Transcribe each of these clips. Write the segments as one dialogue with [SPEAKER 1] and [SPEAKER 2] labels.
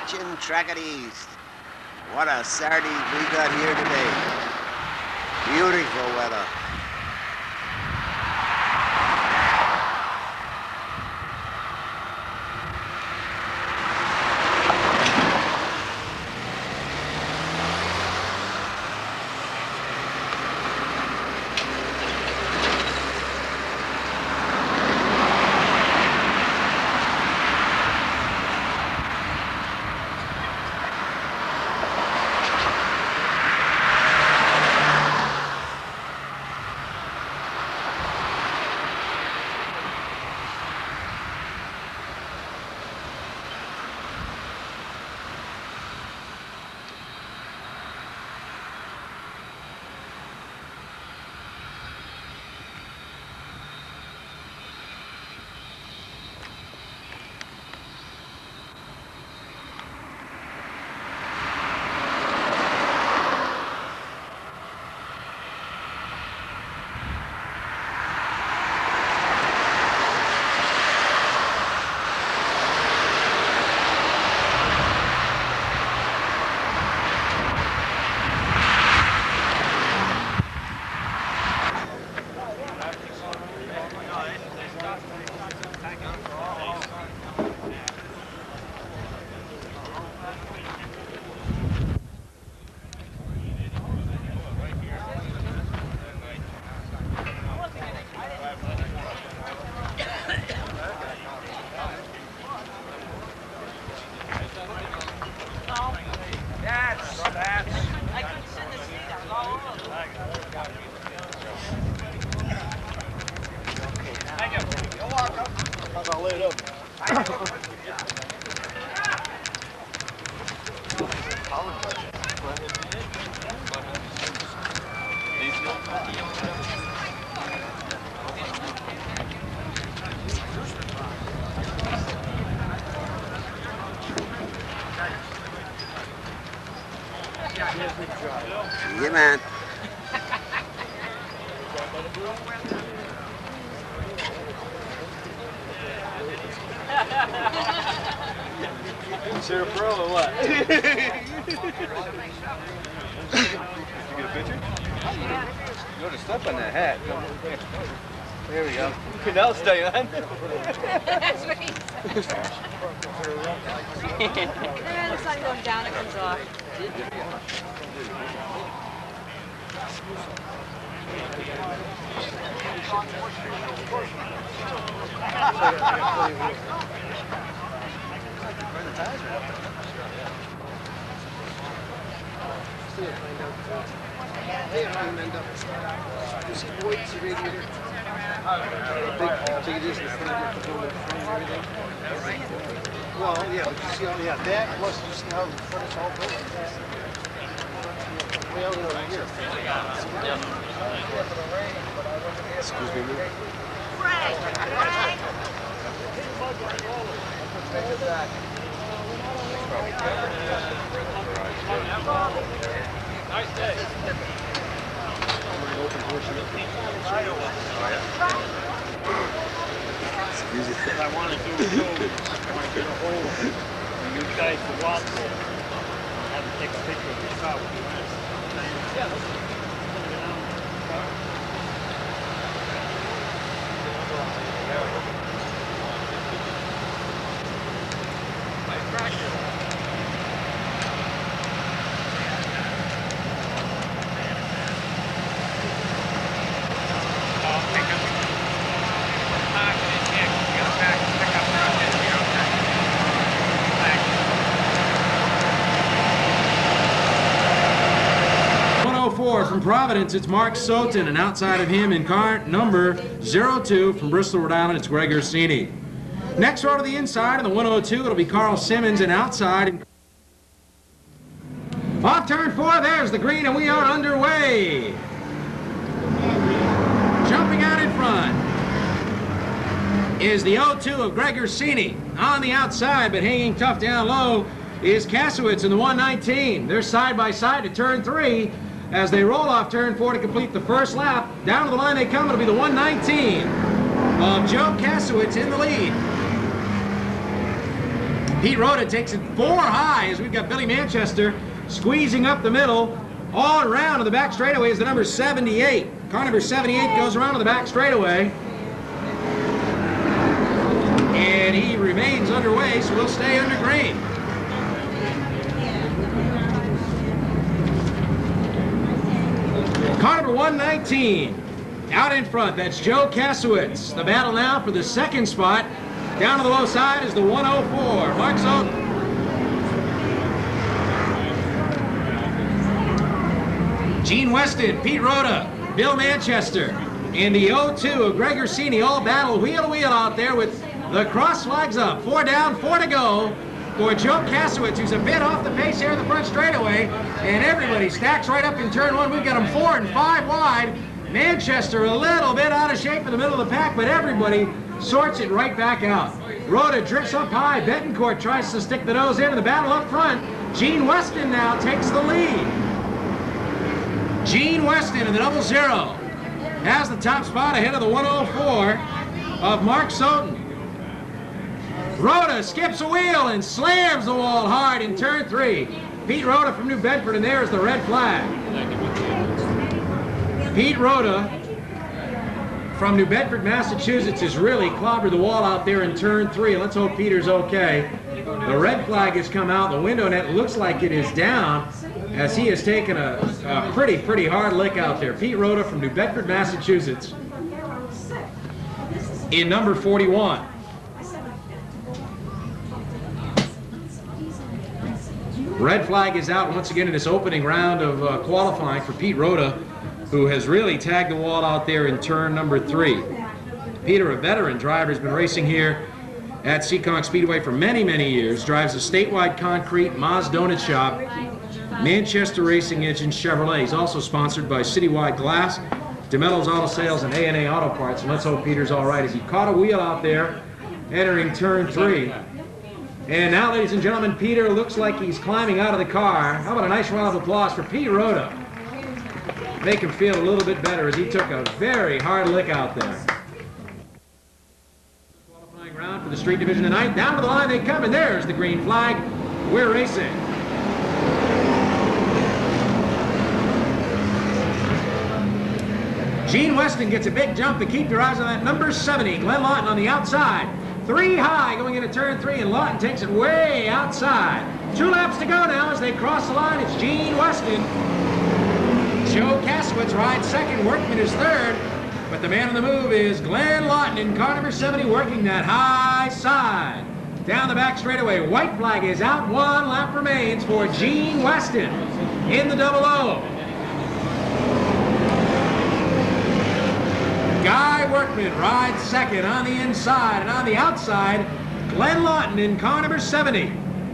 [SPEAKER 1] watching Track It East. What a Saturday we got here today. Beautiful weather. Yeah, man.
[SPEAKER 2] Is there a pro or what? Did you get a picture? You ought to step on that hat. There we go. Now stay on.
[SPEAKER 3] That's what he said. And then the sun goes down, it comes off.
[SPEAKER 4] Well, yeah, but you see, that plus you see how the front is all built. Way out over here.
[SPEAKER 2] Excuse me.
[SPEAKER 5] Nice day. If I want to do a show, I might get a hold of you guys to walk there. Have to take a picture of yourself. Nice practice.
[SPEAKER 6] From Providence, it's Mark Sotin, and outside of him in car number 02 from Bristol, Rhode Island, it's Greg Orsini. Next row to the inside in the 102, it'll be Carl Simmons, and outside. Off turn 4, there's the green, and we are underway. Jumping out in front is the 02 of Greg Orsini. On the outside, but hanging tough down low, is Kasowitz in the 119. They're side by side to turn 3. As they roll off turn 4 to complete the first lap. Down to the line they come. It'll be the 119 of Joe Kasowitz in the lead. Pete Rhoda takes it 4 high as we've got Billy Manchester squeezing up the middle. All around to the back straightaway is the number 78. Car number 78 goes around to the back straightaway. And he remains underway, so we'll stay under green. Car number 119. Out in front, that's Joe Kasowitz. The battle now for the second spot. Down to the low side is the 104, Mark Soden. Gene Weston, Pete Rhoda, Bill Manchester, and the 02 of Greg Orsini all battle wheel to wheel out there with the cross flags up. 4 down, 4 to go for Joe Kasowitz, who's a bit off the pace here in the front straightaway, and everybody stacks right up in turn 1. We've got them 4 and 5 wide. Manchester a little bit out of shape in the middle of the pack, but everybody sorts it right back out. Rhoda drifts up high. Betancourt tries to stick the nose into the battle up front. Gene Weston now takes the lead. Gene Weston in the 00 has the top spot ahead of the 104 of Mark Soden. Rhoda skips a wheel and slams the wall hard in turn 3. Pete Rhoda from New Bedford, and there's the red flag. Pete Rhoda from New Bedford, Massachusetts has really clobbered the wall out there in turn 3. Let's hope Peter's okay. The red flag has come out. The window net looks like it is down as he has taken a pretty hard lick out there. Pete Rhoda from New Bedford, Massachusetts in number 41. Red flag is out once again in this opening round of qualifying for Pete Rhoda, who has really tagged the wall out there in turn number 3. Peter, a veteran driver, has been racing here at Seekonk Speedway for many years, drives a statewide concrete Moz Donut Shop, Manchester Racing Engine Chevrolet. He's also sponsored by Citywide Glass, DeMello's Auto Sales, and A&A Auto Parts. And let's hope Peter's all right as he caught a wheel out there entering turn 3. And now, ladies and gentlemen, Peter looks like he's climbing out of the car. How about a nice round of applause for Pete Rhoda? Make him feel a little bit better as he took a very hard lick out there. Qualifying round for the street division tonight. Down to the line they come, and there's the green flag. We're racing. Gene Weston gets a big jump to keep your eyes on that number 70. Glenn Lawton on the outside. 3 high going into turn 3, and Lawton takes it way outside. 2 laps to go now as they cross the line. It's Gene Weston. Joe Kasowitz rides second, Workman is third, but the man on the move is Glenn Lawton in car number 70, working that high side. Down the back straightaway, white flag is out, 1 lap remains for Gene Weston in the 00. Guy Workman rides second on the inside, and on the outside, Glenn Lawton in car number 70.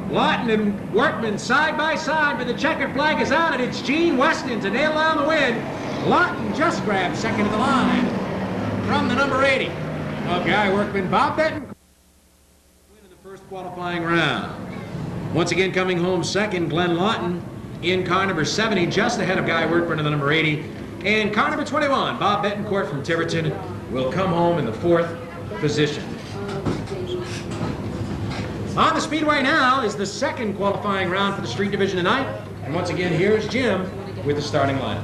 [SPEAKER 6] Lawton and Workman side by side, but the checkered flag is out, and it's Gene Weston to nail down the win. Lawton just grabbed second of the line from the number 80 of Guy Workman. Bob Benton win in the first qualifying round. Once again coming home second, Glenn Lawton in car number 70, just ahead of Guy Workman in the number 80. And car number 21, Bob Betancourt from Tiverton, will come home in the 4th position. On the speedway now is the second qualifying round for the street division tonight. And once again, here's Jim with the starting lineup.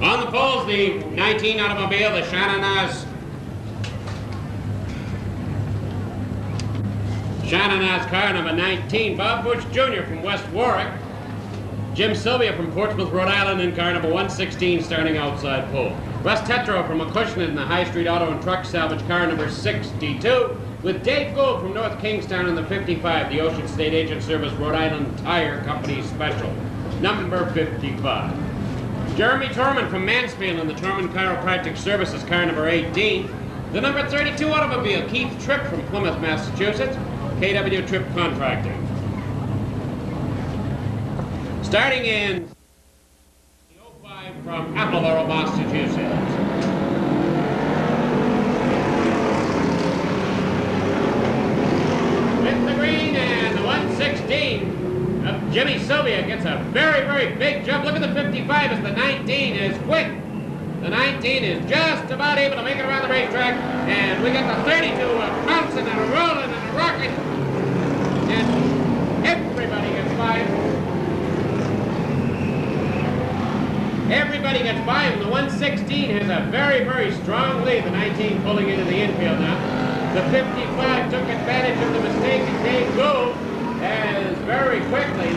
[SPEAKER 7] On the poles, the 19 automobile, the Shannonaz car number 19, Bob Bush Jr. from West Warwick. Jim Sylvia from Portsmouth, Rhode Island in car number 116, starting outside pole. Russ Tetro from Acushnet in the High Street Auto and Truck Salvage car number 62, with Dave Gould from North Kingstown in the 55, the Ocean State Agent Service Rhode Island Tire Company Special, number 55. Jeremy Torman from Mansfield in the Torman Chiropractic Services car number 18. The number 32 automobile, Keith Tripp from Plymouth, Massachusetts, KW Tripp Contracting. Starting in the 05 from Attleboro, Massachusetts. With the green and the 116 of Jimmy Sylvia gets a very big jump. Look at the 55 as the 19 is quick. The 19 is just about able to make it around the racetrack. And we got the 32 bouncing and rolling and rocking. And everybody gets by him. Everybody gets by him. The 116 has a very, very strong lead. The 19 pulling into the infield now. The 55 took advantage of the mistake and Dave Gould has very quickly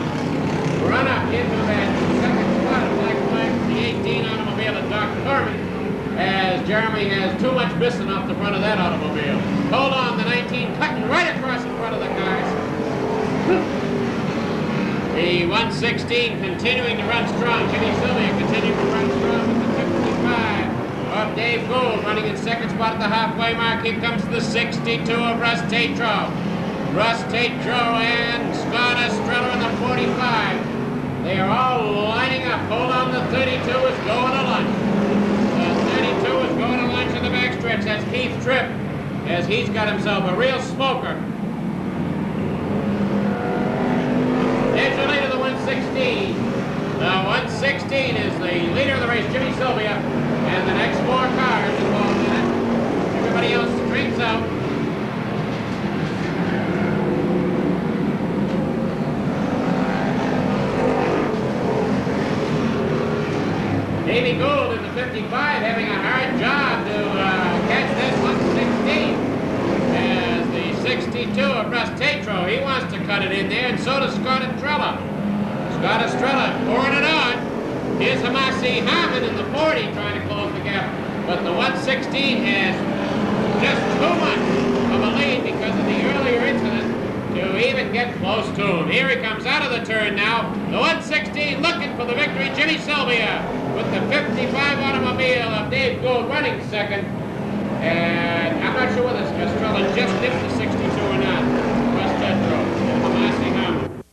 [SPEAKER 7] run up into that second spot of black flag for the 18 automobile of Doc Corman, as Jeremy has too much missing off the front of that automobile. Hold on, the 19 cutting right across in front of the cars. The 116 continuing to run strong. Jimmy Sylvia continuing to run strong with the 55 of Dave Gould running in second spot at the halfway mark. Here comes the 62 of Russ Tatro. Russ Tatro and Scott Estrella in the 45. They are all lining up. Hold on, the 32 is going to lunch. The 32 is going to lunch in the backstretch. That's Keith Tripp, as he's got himself a real smoker. There's your leader, the 116. The 116 is the leader of the race, Jimmy Sylvia, and the next four cars involved in it. Everybody else strings out. Davey Gould in the 55 having a hard job to catch this 116. As the 62 of Russ Tatro, he wants to cut it in there, and so does Scott Estrella. Scott Estrella pouring it on. Here's Hamasi Harmon in the 40 trying to close the gap. But the 116 has just too much of a lead because of the earlier incident to even get close to him. Here he comes out of the turn now. The 116 looking for the victory. Jimmy Sylvia with the 55 automobile of Dave Gould running second. And I'm not sure whether Estrella just nipped the 62 or not. Russ Tatro, Hamasi Harmon.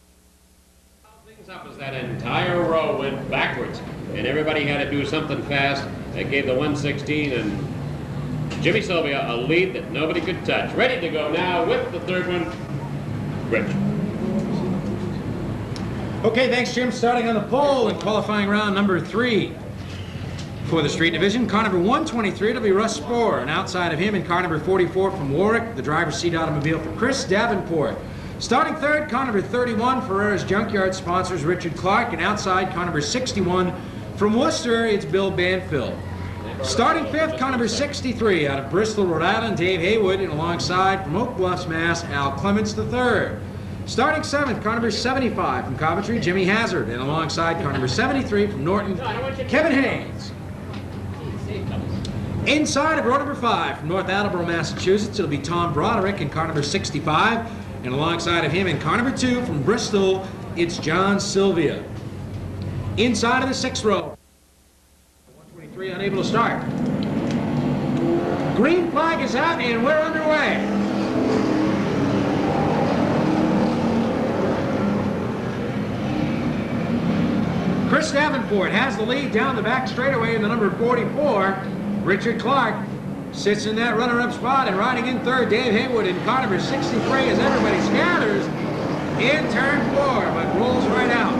[SPEAKER 7] Things up as that entire row went backwards, and everybody had to do something fast. That gave the 116 and Jimmy Sylvia a lead that nobody could touch. Ready to go now with the third one, Rich.
[SPEAKER 6] Okay, thanks, Jim. Starting on the pole in qualifying round number 3 for the street division. Car number 123, it'll be Russ Spohr, and outside of him in car number 44 from Warwick, the driver's seat automobile for Chris Davenport. Starting third, car number 31, Ferrera's Junkyard sponsors Richard Clark, and outside car number 61 from Worcester, it's Bill Banfield. Starting fifth, car number 63 out of Bristol, Rhode Island, Dave Haywood, and alongside from Oak Bluffs, Mass, Al Clements III. Starting seventh, car number 75 from Coventry, Jimmy Hazard, and alongside car number 73 from Norton, Kevin Haynes. Inside of row number 5 from North Attleboro, Massachusetts, it'll be Tom Broderick in car number 65, and alongside of him in car number 2 from Bristol, it's John Sylvia. Inside of the 6th row, 123 unable to start. Green flag is out and we're underway. Chris Davenport has the lead down the back straightaway in the number 44. Richard Clark sits in that runner-up spot, and riding in third, Dave Haywood in car number 63 as everybody scatters in turn 4, but rolls right out.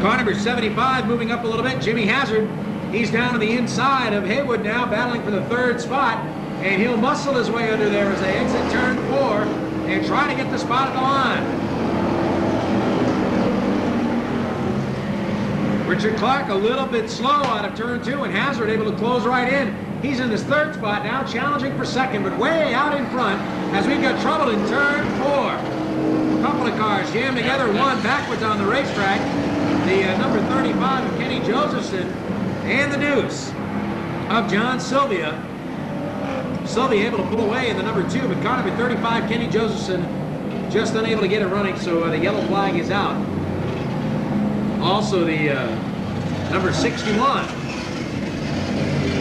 [SPEAKER 6] Car number 75 moving up a little bit, Jimmy Hazard. He's down to the inside of Haywood now, battling for the third spot, and he'll muscle his way under there as they exit turn 4 and try to get the spot at the line. Richard Clark a little bit slow out of turn 2, and Hazard able to close right in. He's in his third spot now, challenging for second, but way out in front as we've got trouble in turn 4. A couple of cars jammed together, one backwards on the racetrack. The number 35 of Kenny Josephson and the deuce of John Sylvia. Sylvia able to pull away in the number 2, but car number 35, Kenny Josephson, just unable to get it running, so the yellow flag is out. Also the number 61,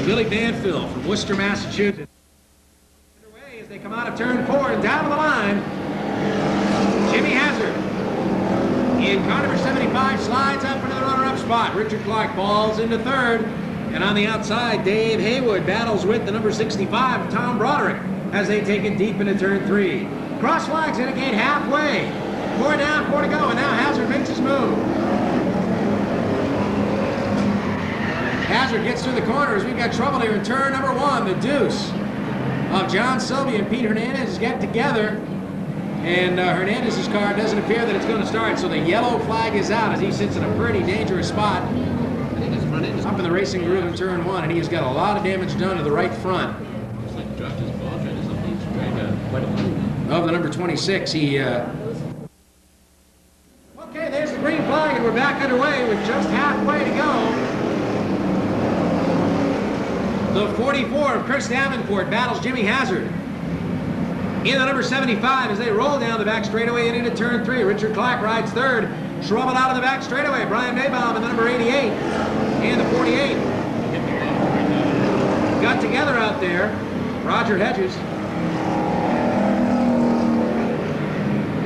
[SPEAKER 6] Billy Banfield from Worcester, Massachusetts. Underway as they come out of turn 4 and down to the line, Jimmy Hazard in car number 75 slides up into the runner-up spot. Richard Clark falls into third, and on the outside, Dave Haywood battles with the number 65, Tom Broderick, as they take it deep into turn 3. Cross flags indicate halfway. 4 down, 4 to go, and now Hazard makes his move. Hazard gets through the corners. We've got trouble here in turn number 1, the deuce of John Sylvia and Pete Hernandez get together. And Hernandez's car doesn't appear that it's going to start, so the yellow flag is out as he sits in a pretty dangerous spot up in the racing groove in turn 1, and he has got a lot of damage done to the right front. Of the number 26, he... Okay, there's the green flag, and we're back underway with just halfway to go. The 44 of Chris Davenport battles Jimmy Hazard in the number 75 as they roll down the back straightaway and into turn 3. Richard Clark rides third. Schrubbel out of the back straightaway. Brian Maybaum in the number 88 and the 48. Got together out there. Roger Hedges.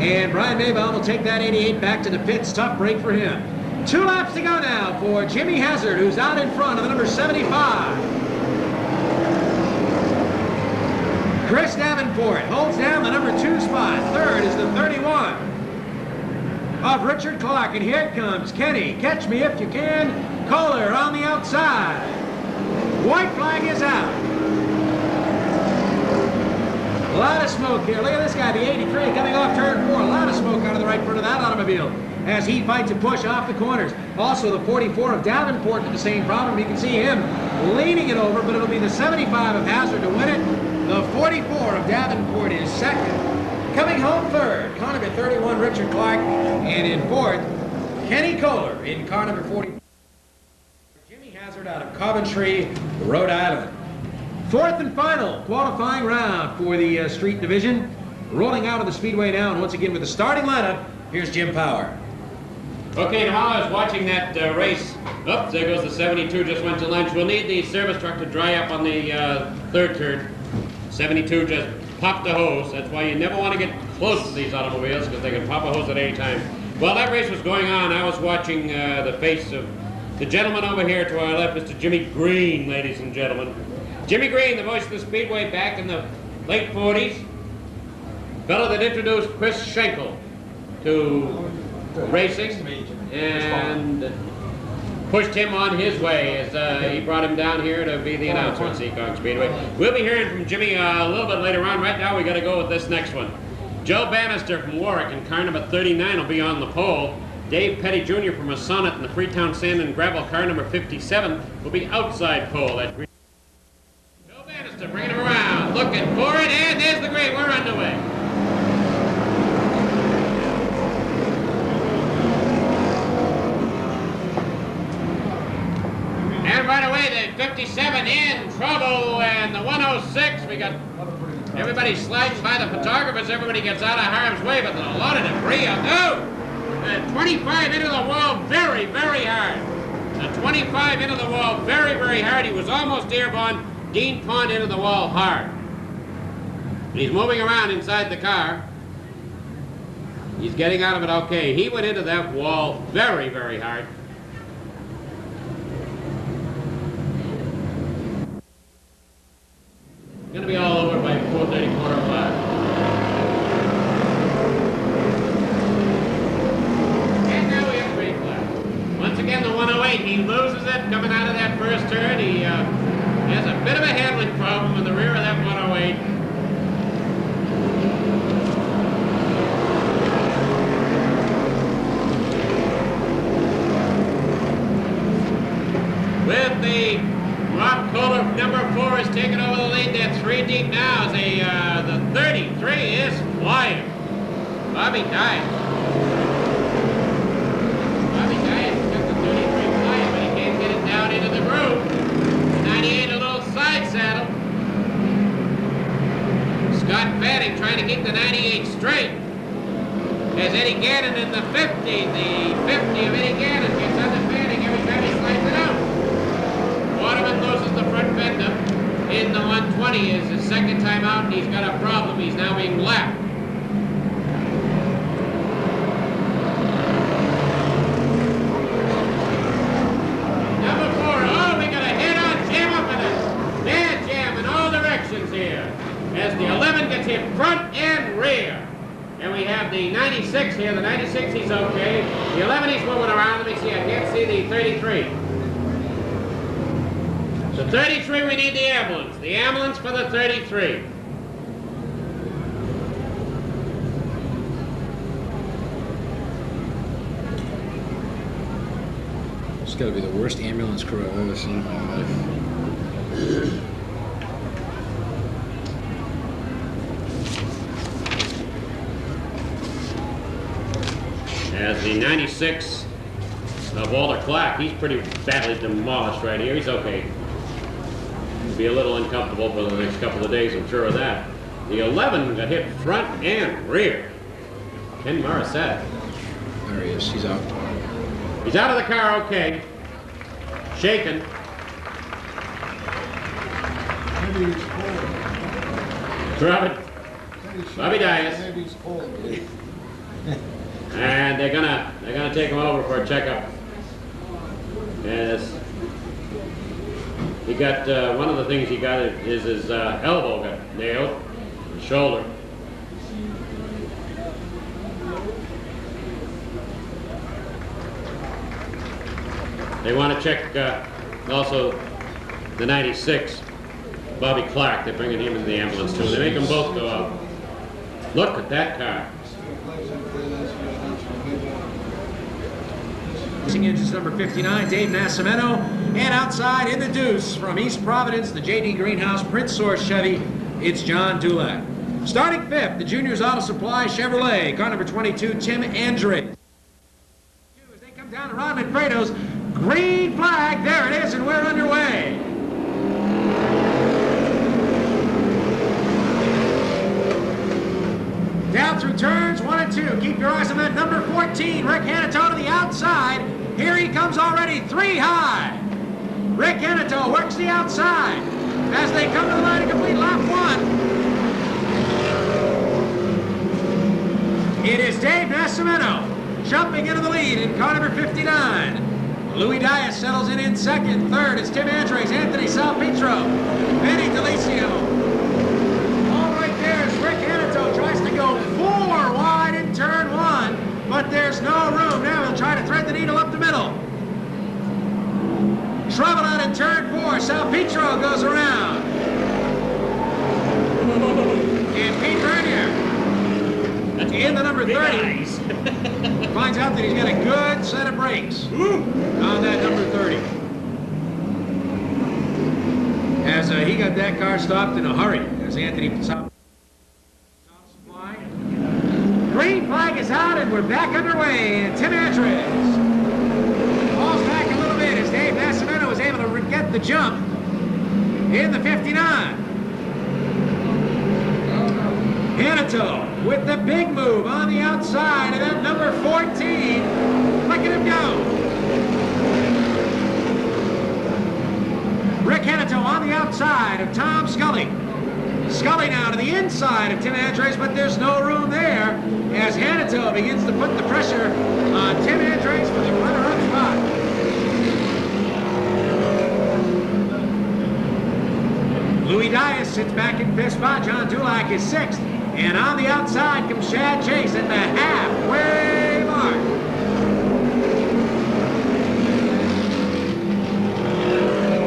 [SPEAKER 6] And Brian Maybaum will take that 88 back to the pits. Tough break for him. 2 laps to go now for Jimmy Hazard, who's out in front of the number 75. Chris Davenport holds down the number 2 spot. Third is the 31 of Richard Clark. And here it comes. Kenny, catch me if you can. Kohler on the outside. White flag is out. A lot of smoke here. Look at this guy, the 83 coming off turn 4. A lot of smoke out of the right front of that automobile as he fights and push off the corners. Also the 44 of Davenport with the same problem. You can see him leaning it over, but it'll be the 75 of Hazard to win it. The 44 of Davenport is second. Coming home third, car number 31, Richard Clark. And in fourth, Kenny Kohler in car number 40. Jimmy Hazard out of Coventry, Rhode Island. Fourth and final qualifying round for the street division. Rolling out of the speedway now, and once again with the starting lineup, here's Jim Power.
[SPEAKER 7] Okay, now while I was watching that race, oops, there goes the 72, just went to lunch. We'll need the service truck to dry up on the third turn. 72 just popped the hose. That's why you never want to get close to these automobiles because they can pop a hose at any time. While that race was going on, I was watching the face of the gentleman over here to our left, Mr. Jimmy Green, ladies and gentlemen. Jimmy Green, the voice of the Speedway back in the late 40s. Fellow that introduced Chris Schenkel to racing and pushed him on his way as he brought him down here to be the announcer at Seekonk Speedway. We'll be hearing from Jimmy a little bit later on. Right now we got to go with this next one. Joe Bannister from Warwick in car number 39 will be on the pole. Dave Petty Jr. from Masonic in the Freetown Sand and Gravel car number 57 will be outside pole. Joe Bannister bringing him around, looking for it, and there's the green. We're underway. And right away, the 57 in trouble, and the 106, we got everybody sliding by the photographers. Everybody gets out of harm's way, but there's a lot of debris up. Oh! 25 into the wall, very, very hard. The 25 into the wall, very, very hard. He was almost airborne. Dean Pond into the wall hard. And he's moving around inside the car. He's getting out of it okay. He went into that wall very, very hard. Going to be all over by 4:30, quarter of 5. And now we have green flag. Once again, the 108, he loses it coming out of that first turn. He has a bit of a handling problem in the rear of that 108. With the Rob Kohler, number 4, is taking over the lead. They're 3 deep now. As the 33 is flying. Bobby Dias. Bobby Dias got the 33 flying, but he can't get it down into the groove. 98 a little side saddle. Scott Fanning trying to keep the 98 straight. As Eddie Gannon in the 50. The 50 of Eddie Gannon gets under Fanning every time he slides it out. Waterman loses the front fender in the 120 is his second time out, and he's got a problem. He's now being lapped. Number 4, oh, we got a head-on jam up in it. Bad jam in all directions here. As the 11 gets hit front and rear. And we have the 96 here. The 96, he's okay. The 11, he's moving around. Let me see, I can't see the 33. The 33, we need the ambulance. The ambulance for the 33.
[SPEAKER 6] It's got to be the worst ambulance crew I've ever seen in my life.
[SPEAKER 7] As the 96 of Walter Clark, he's pretty badly demolished right here. He's okay. He'll be a little uncomfortable for the next couple of days, I'm sure of that. The 11 got hit front and rear. Ken Morissette.
[SPEAKER 6] There he is. He's out.
[SPEAKER 7] He's out of the car okay. Shaken. Drop it. Bobby Dias. And they're gonna take him over for a checkup. Yes. He got one of the things he got is his elbow got nailed, his shoulder. They want to check also the 96, Bobby Clark. They're bringing him in the ambulance too. They make them both go out. Look at that car.
[SPEAKER 6] Racing engines number 59, Dave Nascimento, and outside in the deuce from East Providence, the J.D. Greenhouse Prince Source Chevy, it's John Dulac. Starting fifth, the Juniors Auto Supply Chevrolet, car number 22, Tim Andres. As they come down to Ron Manfredo's green flag, there it is, and we're underway. Down through turns 1 and 2. Keep your eyes on that number 14, Rick Hanito to the outside. Here he comes already, 3 high. Rick Hanito works the outside as they come to the line to complete lap 1. It is Dave Nascimento jumping into the lead in car number 59. Louis Dias settles in second. Third is Tim Andres, Anthony Salpetro, Benny Delisio. All right there is Rick Hanito, tries to go 4 wide in turn 1, but there's no room. Now he'll try to thread the needle up the middle. Trouble out in turn 4, Salpetro goes around. And Pete Vernier in the number 30 finds out that he's got a good set of brakes on that number 30. As he got that car stopped in a hurry, as Anthony Supply. Green flag is out and we're back underway. And Tim Andres falls back a little bit as Dave Nascimento was able to get the jump in the 59. Hanito with the big move on the outside, and then number 14, look at him go. Rick Hanito on the outside of Tom Scully. Scully now to the inside of Tim Andres, but there's no room there as Hanito begins to put the pressure on Tim Andres for the runner-up spot. Louis Dias sits back in 5th spot. John Dulac is 6th. And on the outside comes Shad Chase at the halfway mark.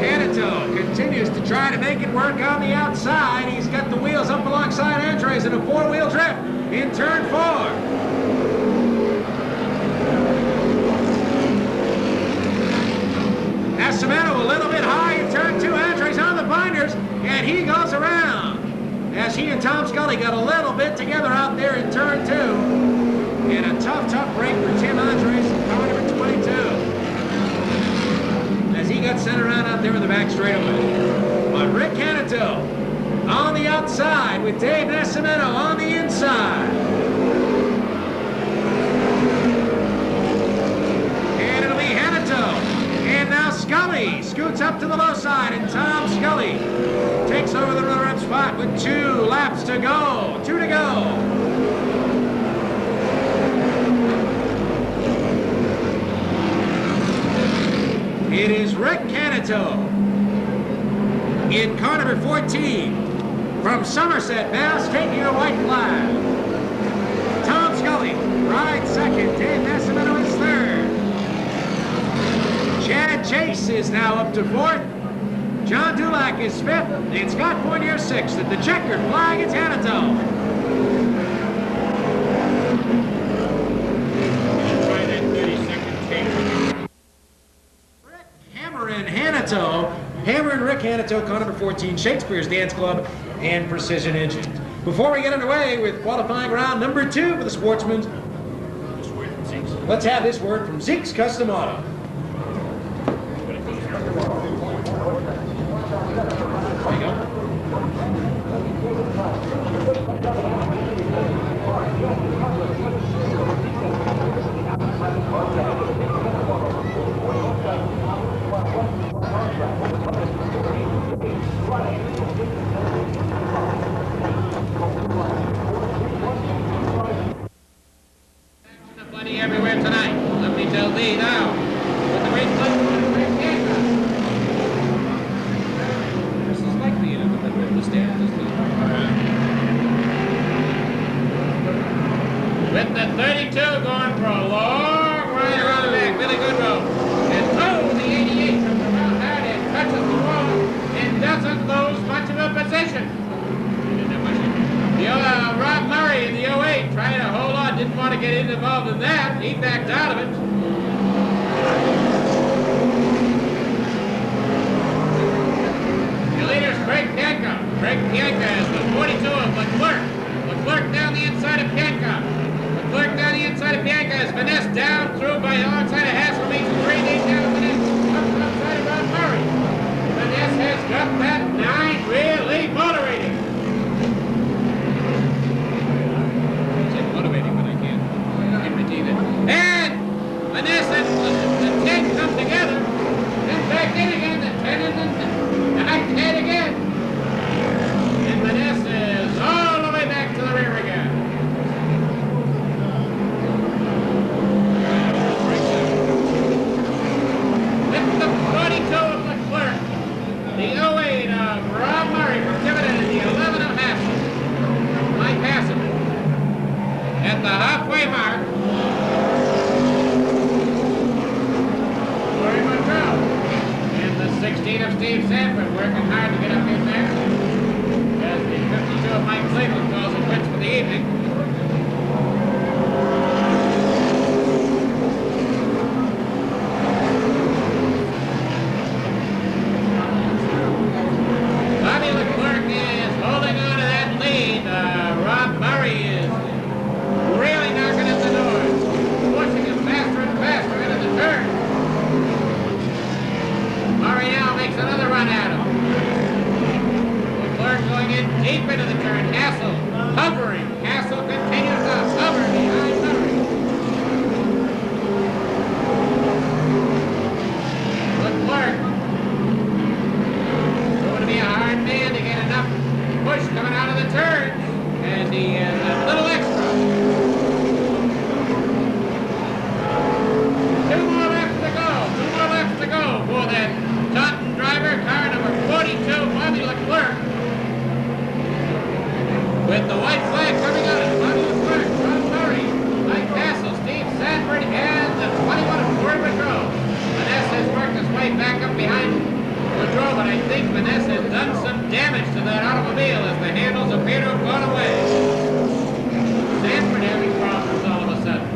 [SPEAKER 6] Hanito continues to try to make it work on the outside. He's got the wheels up alongside Andres in a 4-wheel drift in turn 4. Nascimento a little bit high in turn 2. Andres on the binders, and he goes around. As he and Tom Scully got a little bit together out there in turn 2. And a tough break for Tim Andres, car number 22. As he got sent around out there in the back straightaway. But Rick Hanito on the outside with Dave Nascimento on the inside. And it'll be Hanito. And now Scully scoots up to the low side, and Tom Scully takes over the runner-up spot with 2 laps to go. 2 to go. It is Rick Hanito in car number 14 from Somerset, Mass, taking a white flag. Tom Scully rides second. Dave Nascimento is third. Chad Chase is now up to 4th. John Dulac is 5th, and Scott Fournier 6th. At the checkered flag, it's Hanito.
[SPEAKER 5] Try that 30-second tape.
[SPEAKER 6] Manitou, car number 14, Shakespeare's Dance Club, and Precision Engine. Before we get underway with qualifying round number 2 for the Sportsman, let's have this word from Zeke's Custom Auto. There you go.
[SPEAKER 7] Plenty everywhere tonight. Let me tell thee now. With the race this is like being in the middle of the stands, isn't it? With the 32 going for a long ride around the back, Billy Goodrow. And the 88 from the roundhouse and touches the wall and doesn't lose much of a position. The Rob Murray in the 08 trying to hold on, didn't want to get involved in that. He backed out of it. The leader's Craig Pianca. Craig Pianca is the 42 of Leclerc. Leclerc down the inside of Pianca. Leclerc down the inside of Pianca is Vanessa down through by alongside of Hasselmead. 3 down Vanessa up outside of Rob Murray. Vanessa has got that 9 really motivating. And Vanessa and the 10 come together, then back in again, the 10 and the 9 again. And Vanessa is all the way back to the rear again. With the 42 of Leclerc, the 08 of Rob Murray from Tiverton, and the 11 of Hassel. Mike Hassel. At the halfway mark, and the 16 of Steve Sanford working hard to get up in there. As the 52 of Mike Cleveland calls it quits for the evening. Bobby Leclerc is holding on to that lead. Rob Murray is really knocking at the doors, pushing him faster and faster into the turn. Murray now makes another run at him. Leclerc going in deep into the turn. Hassel hovering. Hassel continues to hover behind Murray. Leclerc going to be a hard man to get enough push coming out of the turn. And he is a little extra. 2 more laps to go. 2 more laps to go for that Taunton driver, car number 42, Bobby Leclerc. With the white flag coming out, it's Bobby Leclerc, Rob Murray, Mike Castle, Steve Sanford, and the 21 of Ford Woodrow. Vanessa has worked his way back up behind Woodrow, but I think Vanessa has done some damage to that automobile as the handles appear to have gone away. Sanford having problems all of a sudden.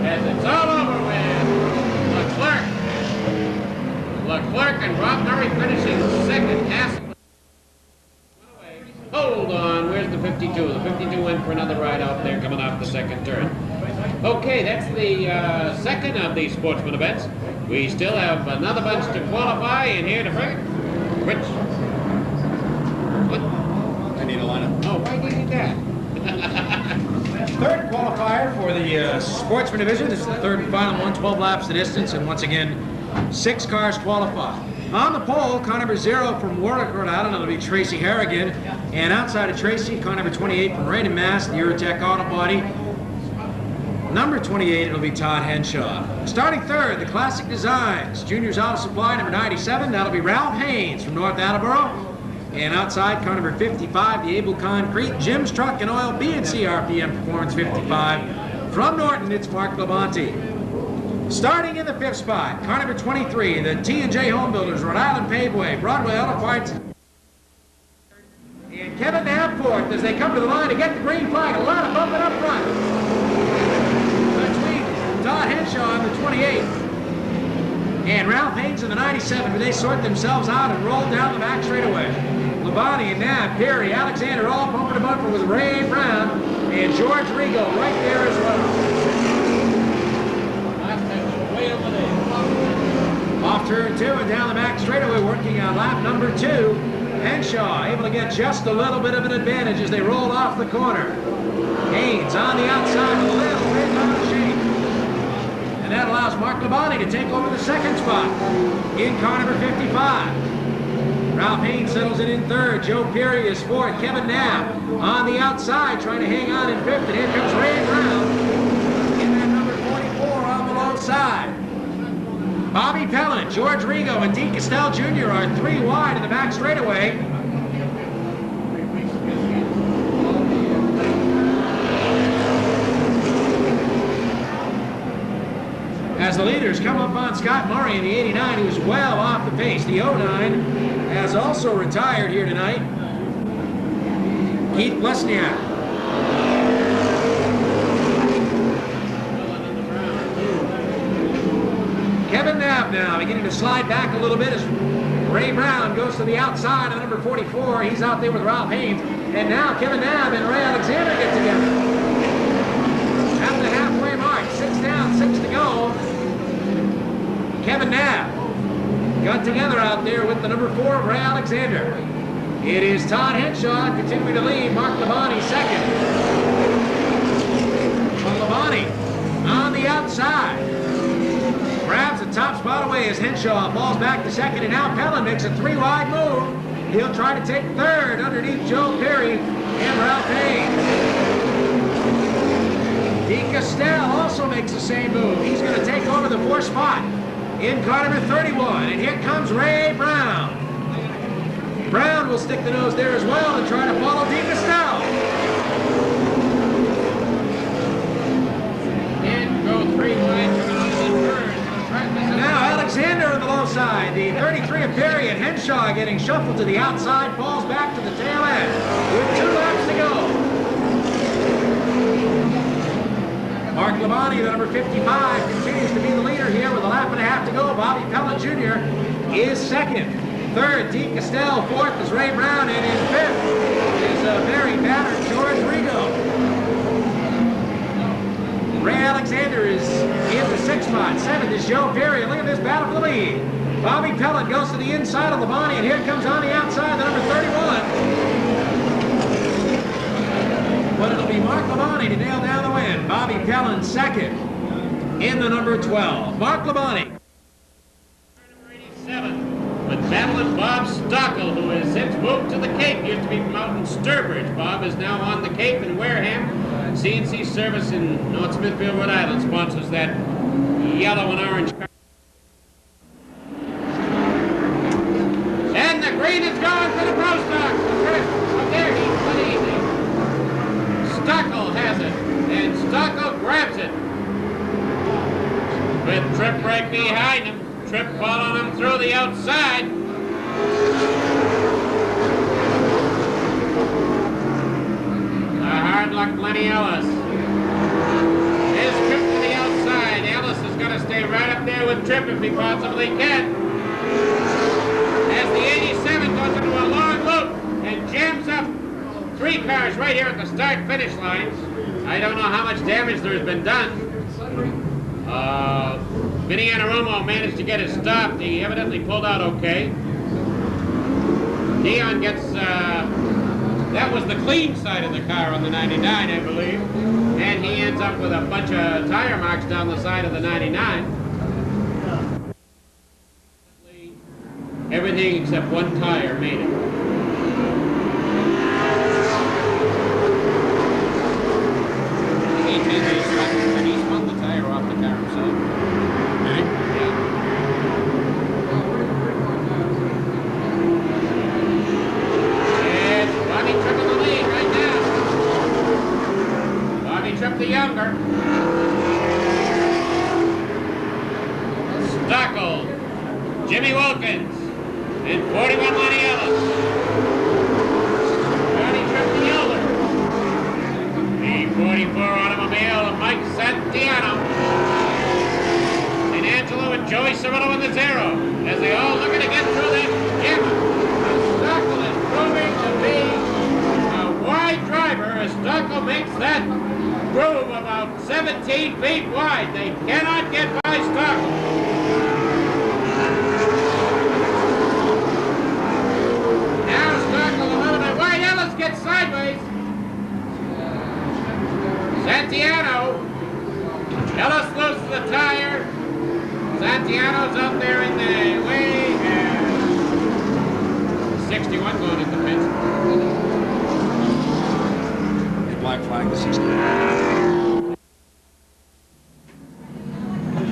[SPEAKER 7] As it's all over with Leclerc. Leclerc and Rob Murray finishing second. Hassel. Hold on, where's the 52? The 52 went for another ride out there coming off the second turn. Okay, that's the second of these Sportsman events. We still have another bunch to qualify, and here to bring it. Rich. What?
[SPEAKER 2] I need a lineup.
[SPEAKER 7] Oh, why do you need that?
[SPEAKER 6] Third qualifier for the Sportsman division. This is the third and final one, 12 laps the distance, and once again, 6 cars qualify. On the pole, car number 0 from Warwick, Rhode Island, it'll be Tracy Harrigan. And outside of Tracy, car number 28 from Raymond, Mass, the Eurotech Auto Body. Number 28, it'll be Todd Henshaw. Starting third, the Classic Designs, Junior's Auto Supply, number 97. That'll be Ralph Haynes from North Attleboro. And outside, car number 55, the Able Concrete, Jim's Truck and Oil, B&C RPM Performance 55. From Norton, it's Mark Labonte. Starting in the 5th spot, car number 23, the T&J Home Builders, Rhode Island Paveway, Broadway Auto Parts. And Kevin Napforth, as they come to the line to get the green flag, a lot of bumping up front. Between Todd Henshaw and the 28. And Ralph Haynes in the 97, where they sort themselves out and roll down the back straightaway. Labonte and Knapp, Perry, Alexander all bumper to bumper with Ray Brown and George Rigo right there as well. Off turn 2 and down the back straightaway, working on lap number 2. Henshaw able to get just a little bit of an advantage as they roll off the corner. Haynes on the outside with a little bit of a shake. And that allows Mark Labonte to take over the second spot in car number 55. Ralph Haynes settles it in third. Joe Peary is fourth. Kevin Knapp on the outside trying to hang on in fifth. And here comes Ray Brown in that number 44 on the low side. Bobby Pellin, George Rigo, and Dean Castell Jr. are 3 wide in the back straightaway. As the leaders come up on Scott Murray in the 89, who's well off the pace. The 09 has also retired here tonight. Keith Lesniak. Kevin Knapp now beginning to slide back a little bit as Ray Brown goes to the outside of number 44. He's out there with Ralph Haynes. And now Kevin Knapp and Ray Alexander get together. At the halfway mark, 6 down, 6 to go. Kevin Knapp got together out there with the number 4 of Ray Alexander. It is Todd Henshaw continuing to lead. Mark Labonte second. Labonte on the outside. Grabs the top spot away as Henshaw falls back to second, and now Pellin makes a 3-wide move. He'll try to take third underneath Joe Perry and Ralph Haynes. Dean Castell also makes the same move. He's going to take over the 4th spot in car number 31, and here comes Ray Brown. Brown will stick the nose there as well and try to follow Dean Castell.
[SPEAKER 7] And go 3 wide.
[SPEAKER 6] Now Alexander on the low side, the 33 of Perry, and Henshaw getting shuffled to the outside, falls back to the tail end with 2 laps to go. Mark Labonte, the number 55, continues to be the leader here with a lap and a half to go. Bobby Pellin Jr. is second. Third, Dean Castell. Fourth is Ray Brown, and in fifth is a very battered George Rigo. Ray Alexander is in the 6th spot. 7th is Joe Perry. Look at this battle for the lead. Bobby Pellin goes to the inside of Labonte, and here comes on the outside the number 31. But it'll be Mark Labonte to nail down the win. Bobby Pellin second in the number 12. Mark Labonte.
[SPEAKER 7] Number 87, with battling Bob Stockel, who has since moved to the Cape. Used to be from out in Sturbridge. Bob is now on the Cape in Wareham. CNC Service in North Smithfield, Rhode Island sponsors that yellow and orange car. And the green is going for the Pro Stock. Up there, he's for the evening. Stockel has it, and Stockel grabs it. With Tripp right behind him. Tripp following him through the outside. Hard luck, Lenny Ellis. His Tripp to the outside. Ellis is going to stay right up there with Tripp if he possibly can. As the 87 goes into a long loop and jams up 3 cars right here at the start-finish lines. I don't know how much damage there has been done. Vinny Anarumo managed to get it stopped. He evidently pulled out okay. Dion gets... that was the clean side of the car on the 99, I believe. And he ends up with a bunch of tire marks down the side of the 99. Everything except 1 tire made it. And he spun the tire off the car himself. Did he? Yeah. Bobby Tripp in the lead right now. Bobby Tripp the younger. Stockel, Jimmy Wilkins, and 41 Lenny Ellis. Bobby Tripp the elder. The 44 automobile of Mike Santiano. And Angelo and Joey Cirillo in the zero as they all looking to get through that dip. Stockel is proving to be a wide driver as Stockel makes that groove about 17 feet wide. They cannot get by Stockel. Now Stockel a little bit wide. Ellis gets sideways. Santiano. Ellis looses the tire. Santiano's up there in the way. And 61 going at the fence.
[SPEAKER 6] Black flag, the 60.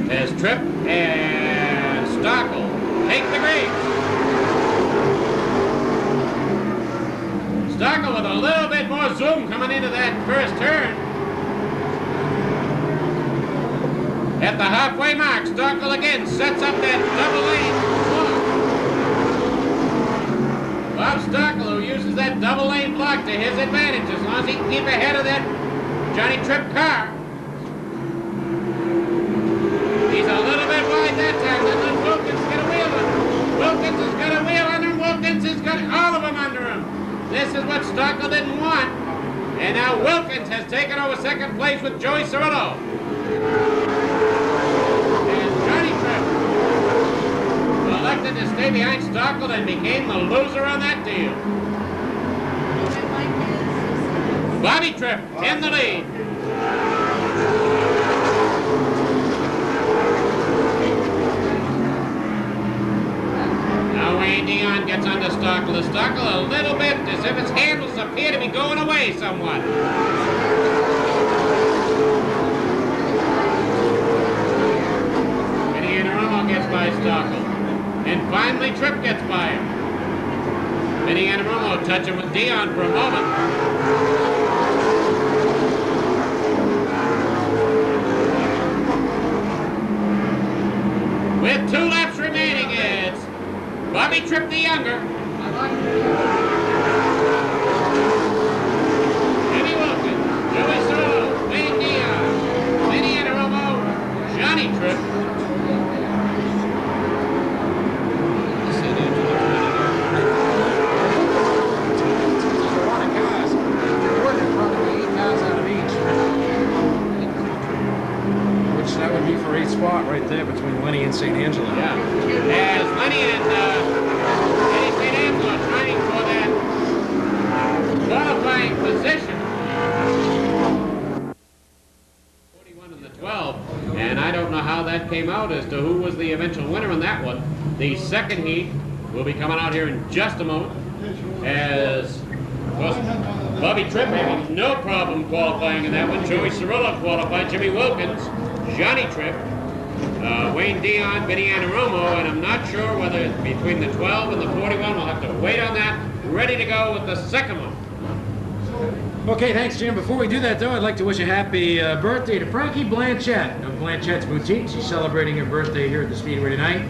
[SPEAKER 7] There's Tripp and Stockel take the green. Stockel with a little bit more zoom coming into that first turn. At the halfway mark, Stockel again sets up that double lane block. Bob Stockel, who uses that double lane block to his advantage as long as he can keep ahead of that Johnny Tripp car. He's a little bit wide that time. Then let Wilkins get a wheel on him. Wilkins has got a wheel under him. Wilkins has got all of them under him. This is what Stockel didn't want. And now Wilkins has taken over second place with Joey Cirillo. And Johnny Tripp elected to stay behind Stockel and became the loser on that deal. Bobby Tripp in the lead. Now Wayne Dion gets under Stockel. The Stockel a little bit as if its handles appear to be going away somewhat. Gets by Stockel. And finally Tripp gets by him. Vinny Anarumo touching with Dion for a moment. With 2 laps remaining, it's Bobby Tripp the younger. Jimmy Wilkins, Joey Cirillo, Wayne Dion, Vinny Anarumo, Johnny Tripp.
[SPEAKER 6] That would be for 8th spot right there between Lenny and St. Angelo.
[SPEAKER 7] Yeah. As Lenny and Eddie St. Angelo are trying for that qualifying position. 41 and the 12. And I don't know how that came out as to who was the eventual winner in that one. The second heat will be coming out here in just a moment. As well, Bobby Tripp having no problem qualifying in that one. Joey Cirillo qualified. Jimmy Wilkins. Johnny Tripp, Wayne Dion, Vinny Anarumo, and I'm not sure whether it's between the 12 and the 41. We'll have to wait on that. Ready to go with the second one.
[SPEAKER 6] Okay, thanks, Jim. Before we do that, though, I'd like to wish a happy birthday to Frankie Blanchette of Blanchette's Boutique. She's celebrating her birthday here at the Speedway tonight.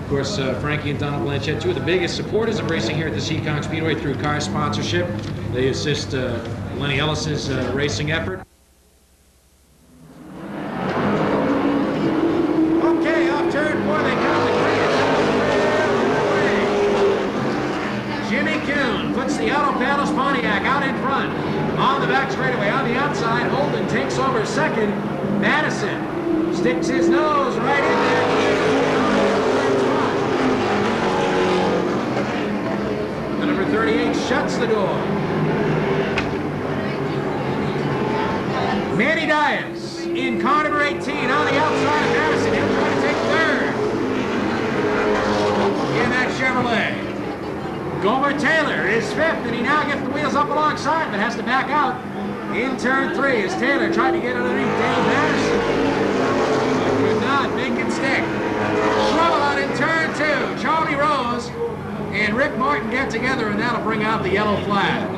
[SPEAKER 6] Of course, Frankie and Donald Blanchette, two of the biggest supporters of racing here at the Seekonk Speedway through car sponsorship. They assist Lenny Ellis's racing effort. Second, Madison sticks his nose right in there. The number 38 shuts the door. Manny Dias in car number 18 on the outside of Madison. He'll try to take third in that Chevrolet. Gomer Taylor is fifth, and he now gets the wheels up alongside, but has to back out in turn 3 as Taylor tried to get underneath Dave Madison. Could not make it stick. Trouble out in turn 2. Charlie Rose and Rick Martin get together, and that'll bring out the yellow flag.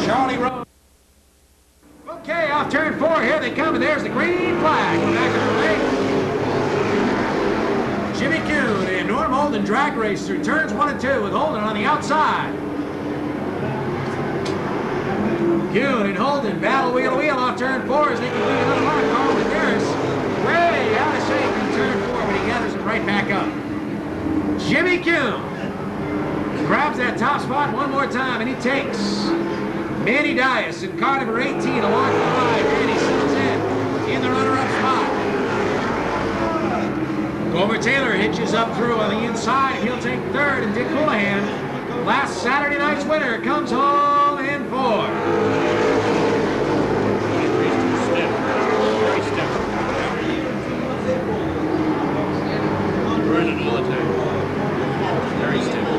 [SPEAKER 6] Charlie Rose. Okay, off turn 4, here they come, and there's the green flag. Go back to the lane. Jimmy Kuhn and Norm Holden drag race through turns 1 and 2 with Holden on the outside. Kuhn and Holden battle wheel to wheel off turn 4 as they complete another right back up. Jimmy Kuhn grabs that top spot one more time, and he takes Manny Dias in car number 18 along the line. Manny settles in the runner-up spot. Gomer Taylor hitches up through on the inside. He'll take third, and Dick Houlihan, last Saturday night's winner, comes home in fourth.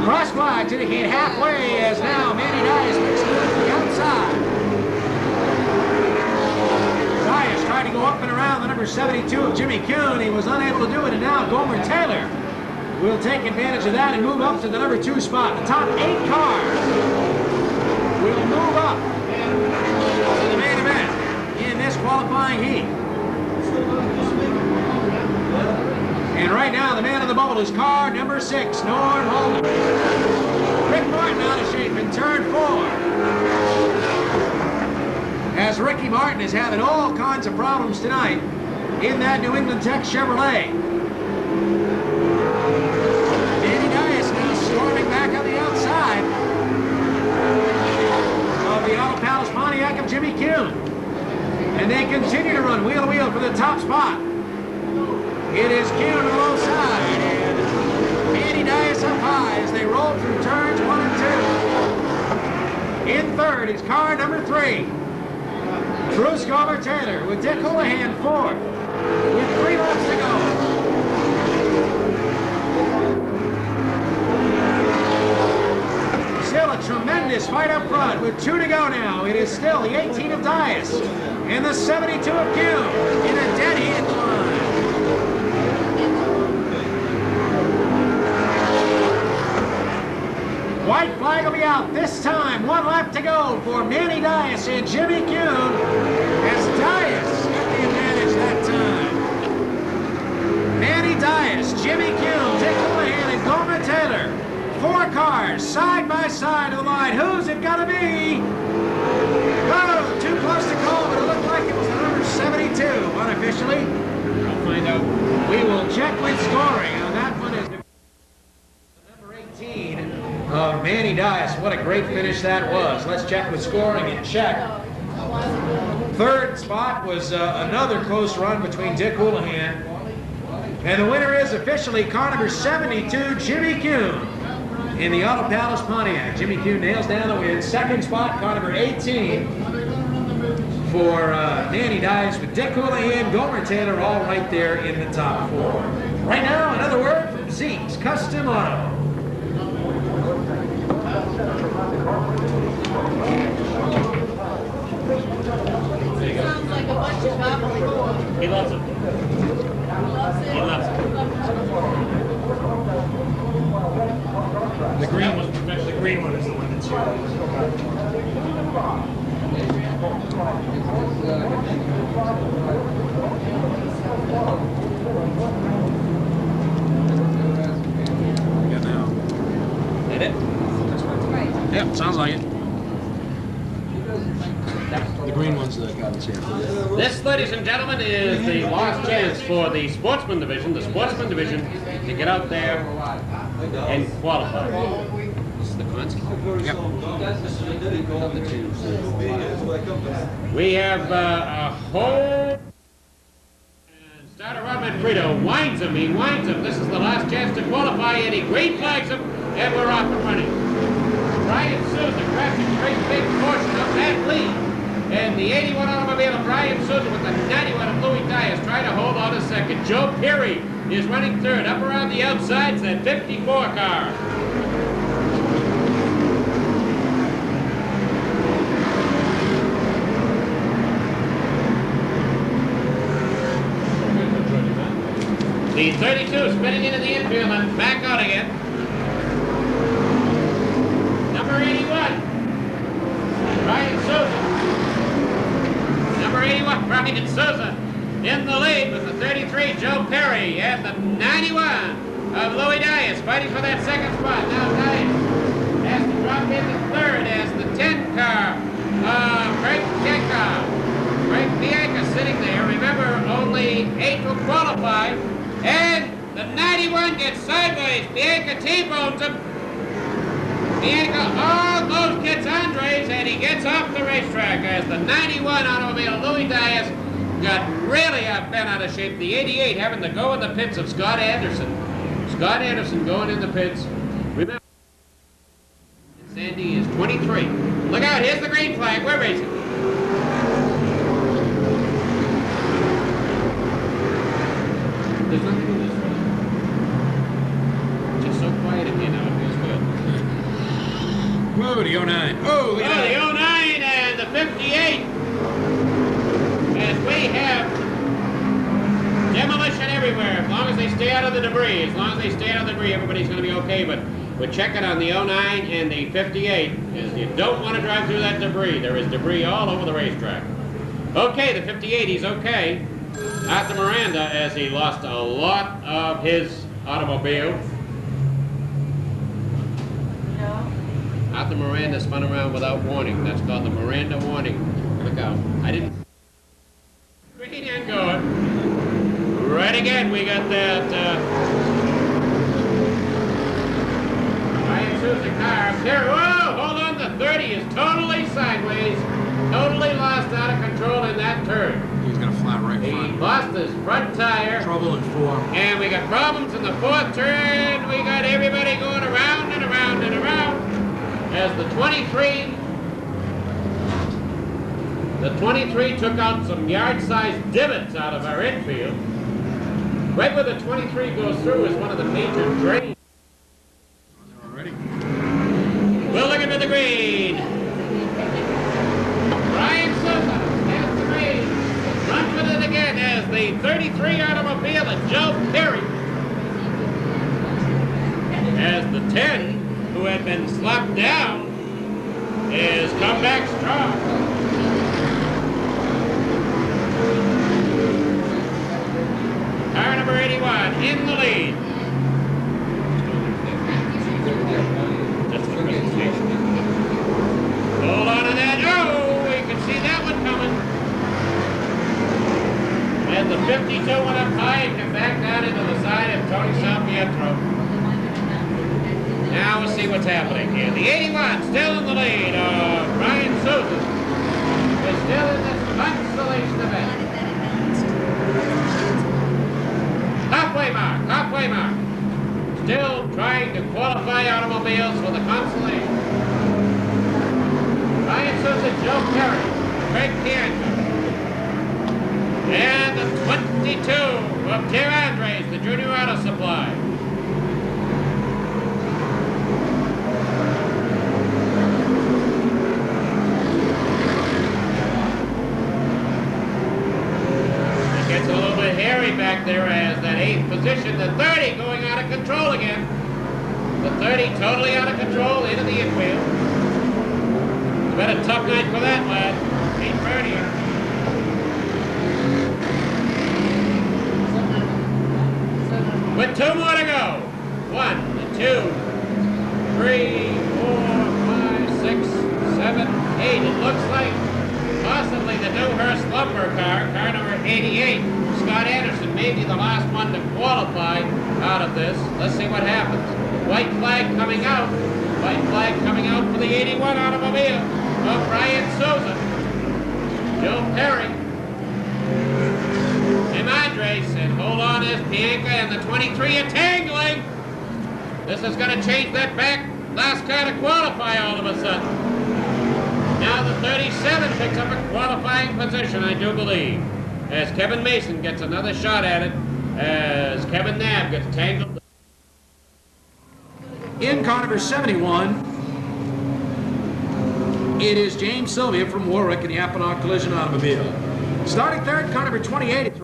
[SPEAKER 6] Cross flag to the gate halfway as now Manny Dias makes it to the outside. Dias tried to go up and around the number 72 of Jimmy Kuhn. He was unable to do it, and now Gomer Taylor will take advantage of that and move up to the number 2 spot. The top 8 cars will move up to the main event in this qualifying heat. And right now, the man on the bubble is car number 6, Norm Holden. Rick Martin out of shape in turn 4. As Ricky Martin is having all kinds of problems tonight in that New England Tech Chevrolet. Manny Dias now storming back on the outside of the Auto Palace Pontiac of Jimmy Kuhn. And they continue to run wheel to wheel for the top spot. It is Kuhn on the low side, and Manny Dias up high as they roll through turns 1 and 2. In third is car number 3. Bruce Gomer Taylor with Dick Houlihan fourth, with 3 laps to go. Still a tremendous fight up front with 2 to go now. It is still the 18 of Dias and the 72 of Kuhn in a dead heat at the line. White flag will be out this time. 1 lap to go for Manny Dias and Jimmy Kuhn as Dias got the advantage that time. Manny Dias, Jimmy Kuhn, Dick Houlihan, and Gomer Taylor. 4 cars side by side of the line. Who's it gonna be? Oh, too close to call, but it looked like it was the number 72 unofficially. We'll find out. We will check with scoring on that one. Is number 18. Manny Dias, what a great finish that was. Let's check with scoring and check. Third spot was another close run between Dick Houlihan. And the winner is officially car number 72, Jimmy Kuhn, in the Auto Palace Pontiac. Jimmy Kuhn nails down the win. Second spot, car number 18 for Manny Dias with Dick Houlihan, Gomer Taylor, all right there in the top 4. Right now, another word from Zeke's Custom Auto.
[SPEAKER 3] Sounds like a bunch of gobbledygook.
[SPEAKER 5] He loves it. He loves it. The green one is the one that's here.
[SPEAKER 6] Good now. That it? Yep, sounds like it. The green one's the guy that's here.
[SPEAKER 7] This, ladies and gentlemen, is the last chance for the Sportsman division, to get out there and qualify. This is the console.
[SPEAKER 6] Yep.
[SPEAKER 7] We have a whole... Starter Robert Frito winds him, he winds him. This is the last chance to qualify, and he green flags him, and we're off and running. Brian Sousa grabs a great big portion of that lead. And the 81 automobile of Brian Sousa with the 91 of Louis Dias trying to hold on a second. Joe Perry is running third. Up around the outsides, that 54 car. The 32 spinning into the infield and back out again. Number 81, Brian Sousa. Number 81, Brian Sousa in the lead with the 33, Joe Perry, and the 91 of Louis Dias fighting for that second spot. Now Dias has to drop into third as the 10 car, Craig Bianca sitting there. Remember, only 8 will qualify, and the 91 81 gets sideways. Bianca T-bones him. Bianca almost gets Andres, and he gets off the racetrack as the 91 automobile Louis Dias got really bent out of shape. The 88 having to go in the pits of Scott Anderson. Scott Anderson going in the pits. Remember, Sandy is 23. Look out, here's the green flag. We're racing. There's nothing in this one. Just so quiet in here now, it feels good.
[SPEAKER 6] Whoa, the 09. Oh, look at
[SPEAKER 7] Oh,
[SPEAKER 6] that.
[SPEAKER 7] the 09 and the 58. As we have demolition everywhere. As long as they stay out of the debris. As long as they stay out of the debris, everybody's going to be okay. But we're checking on the 09 and the 58. As you don't want to drive through that debris. There is debris all over the racetrack. Okay, the 58, he's okay. Arthur Miranda, as he lost a lot of his automobile. Arthur Miranda spun around without warning. That's called the Miranda warning. Look out. I didn't... Green and going. Right again, we got that... Ryan Sousa car up here. Whoa, hold on, the 30 is totally sideways. Totally lost out of control in that turn.
[SPEAKER 6] He's going to fly right
[SPEAKER 7] He
[SPEAKER 6] front.
[SPEAKER 7] lost his front tire.
[SPEAKER 6] Trouble in 4.
[SPEAKER 7] And we got problems in the 4th turn. We got everybody going around and around and around. As the 23 took out some yard-sized divots out of our infield. Right where the 23 goes through is one of the major drains.
[SPEAKER 6] Already.
[SPEAKER 7] We're looking for the green. Brian Sousa has the green. Runs with it again as the 33 automobile and Joe Perry. As the 10, who had been slapped down, is come back strong. Car number 81 in the lead. Just the presentation. Hold on to that. Oh, we can see that one coming. And the 52 went up high and came back down into the side of Tony Salpietro. Now we'll see what's happening here. The 81 still in the lead. Ryan Sousa is still in this consolation event. Halfway mark. Still trying to qualify automobiles for the consolation. Ryan Sousa, Joe Perry, Craig Pianco. And the 22 of Terry Andres, the Junior Auto Supply. Gets a little bit hairy back there as that 8th position. The 30 going out of control again. The 30 totally out of control into the infield. It's been a tough night for that lad. Pete Bernier. With 2 more to go. 1, 2, 3, 4, 5, 6, 7, 8. It looks like possibly the Dewhurst Lumber car number 88. Scott Anderson may be the last one to qualify out of this. Let's see what happens. White flag coming out. White flag coming out for the 81 automobile of Ryan Sousa. Joe Perry. Tim Andres, and hold on as Bianca and the 23 are tangling. This is going to change that back last car to qualify all of a sudden. Now the 37 picks up a qualifying position, I do believe, as Kevin Mason gets another shot at it, as Kevin Knabb gets tangled.
[SPEAKER 6] In car number 71, it is James Sylvia from Warwick in the Apponaug Collision Automobile. Starting third, car number 28.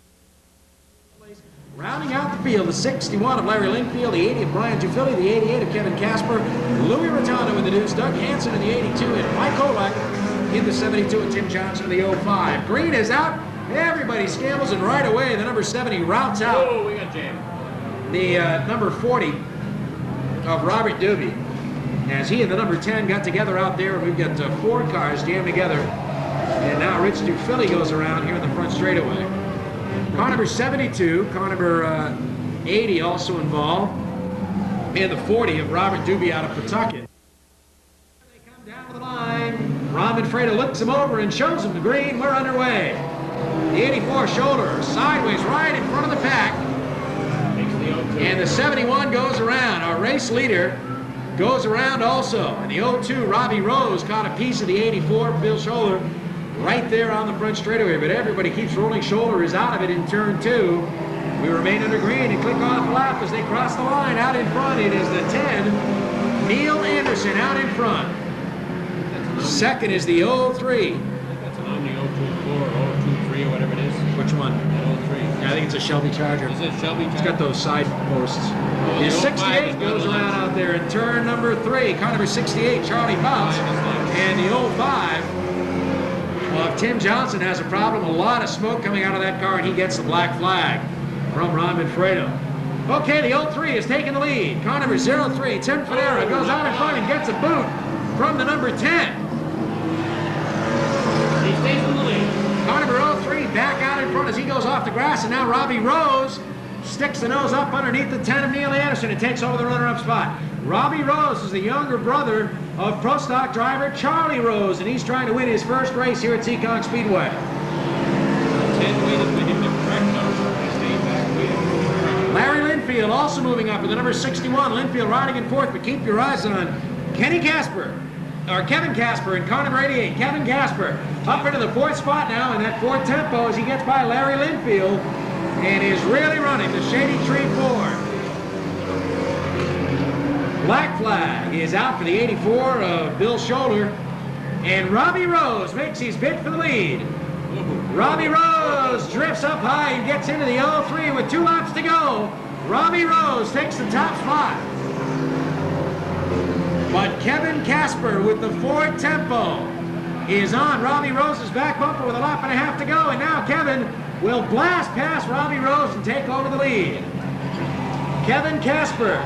[SPEAKER 6] Rounding out the field, the 61 of Larry Linkfield, the 80 of Brian Giuffili, the 88 of Kevin Casper, Louis Rotondo in the deuce, Doug Hansen in the 82, and Mike Olak in the 72, and Tim Johnson in the 05. Green is out. Everybody scrambles, and right away, the number 70 routes out.
[SPEAKER 7] Oh, we got jammed.
[SPEAKER 6] The number 40 of Robert Doobie, as he and the number 10 got together out there, and we've got 4 cars jammed together. And now Rich Giuffili goes around here in the front straightaway. Car number 72, car number 80 also involved. And the 40 of Robert Doobie out of Pawtucket. They come down to the line. Ron Manfredo looks them over and shows them the green. We're underway. The 84 shoulder sideways right in front of the pack. And the 71 goes around. Our race leader goes around also. And the 02, Robbie Rose, caught a piece of the 84, Bill Scholler, right there on the front straightaway. But everybody keeps rolling. Scholler is out of it in turn 2. We remain under green and click off lap as they cross the line. Out in front, it is the 10, Neil Anderson out in front. Second is the 03.
[SPEAKER 7] That's an Omni 024 or 023 or whatever it is.
[SPEAKER 6] Which one?
[SPEAKER 7] 03.
[SPEAKER 6] Yeah, I think it's a Shelby Charger.
[SPEAKER 7] Is it Shelby Charger?
[SPEAKER 6] It's got those side posts.
[SPEAKER 7] Oh,
[SPEAKER 6] His
[SPEAKER 7] the
[SPEAKER 6] 68
[SPEAKER 7] 05
[SPEAKER 6] goes around out there in turn number 3. Car number 68, Charlie Bounce. And the 05 of Tim Johnson has a problem. A lot of smoke coming out of that car, and he gets the black flag from Ron Manfredo. Okay, the 03 is taking the lead. Car number 03, Tim Fanera, goes out in front and gets a boot from the number 10.
[SPEAKER 7] He stays in the lead.
[SPEAKER 6] Car number 03 back out in front as he goes off the grass, and now Robbie Rose sticks the nose up underneath the 10 of Neil Anderson and takes over the runner-up spot. Robbie Rose is the younger brother of Pro Stock driver Charlie Rose, and he's trying to win his first race here at Seekonk Speedway.
[SPEAKER 7] 10 waited for him to correct those. They stayed back waiting.
[SPEAKER 6] Larry Linfield also moving up with the number 61. Linfield riding in fourth, but keep your eyes on Kevin Casper in car number 88. Kevin Casper up into the 4th spot now in that 4th tempo as he gets by Larry Linfield and is really running the Shady Tree Ford. Black flag is out for the 84 of Bill Scholler, and Robbie Rose makes his bid for the lead. Robbie Rose drifts up high and gets into the 03 with 2 laps to go. Robbie Rose takes the top spot. But Kevin Casper with the Ford tempo is on Robbie Rose's back bumper with a lap and a half to go, and now Kevin will blast past Robbie Rose and take over the lead. Kevin Casper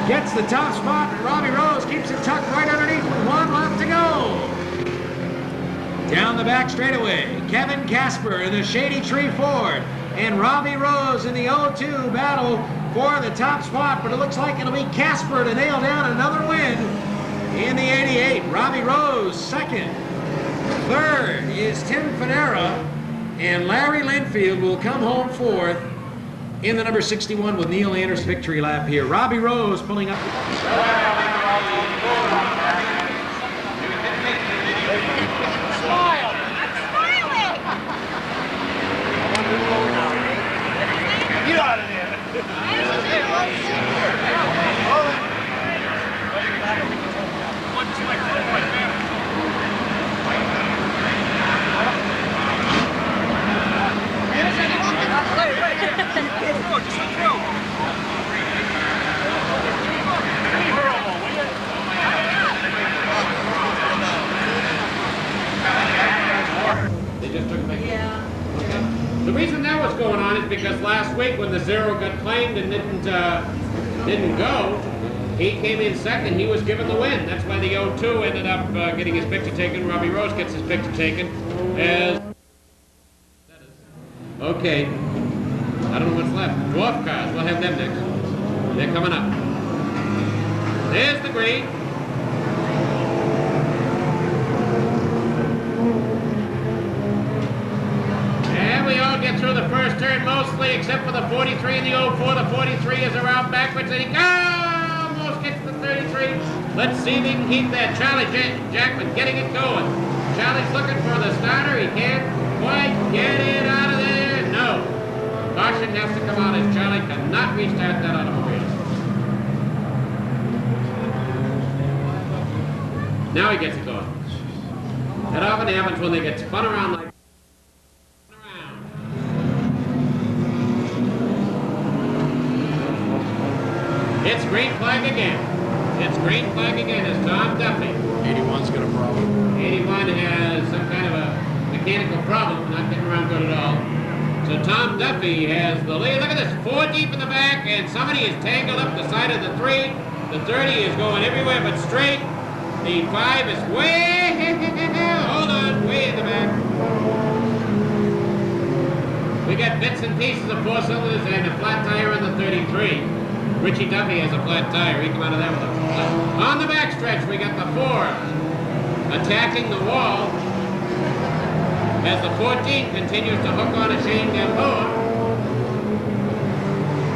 [SPEAKER 6] gets the top spot, and Robbie Rose keeps it tucked right underneath with 1 lap to go. Down the back straightaway, Kevin Casper in the Shady Tree Ford, and Robbie Rose in the 02 battle for the top spot, but it looks like it'll be Casper to nail down another win in the 88. Robbie Rose second. Third is Tim Fanera, and Larry Linfield will come home fourth in the number 61 with Neil Anderson's victory lap here. Robbie Rose pulling up.
[SPEAKER 4] Get out of there.
[SPEAKER 7] They just took it back. Yeah. Okay. The reason that was going on is because last week when the 0 got claimed and didn't go, he came in second. He was given the win. That's why the 02 ended up getting his picture taken. Robbie Rose gets his picture taken. Okay. I don't know what's left. Dwarf cars. We'll have them next. They're coming up. There's the green. And we all get through the first turn mostly, except for the 43 and the 04. The 43 is around backwards, and he almost gets the 33. Let's see if he can keep that. Charlie Jackman getting it going. Charlie's looking for the starter. He can't quite get it out of there. No. Caution has to come out as Charlie cannot restart that automobile. Now he gets it going. That often happens when they get spun around like It's green flag again. It's green flag again as Tom Duffy.
[SPEAKER 6] 81's got a problem.
[SPEAKER 7] 81 has some kind of a mechanical problem, not getting around good at all. So Tom Duffy has the lead. Look at this, 4 deep in the back, and somebody is tangled up the side of the 3. The 30 is going everywhere but straight. The 5 is way, hold on, way in the back. We got bits and pieces of 4 cylinders and a flat tire on the 33. Richie Duffy has a flat tire. He come out of that with a flat. On the backstretch, we got the 4 attacking the wall as the 14 continues to hook on a Shane Gamboa.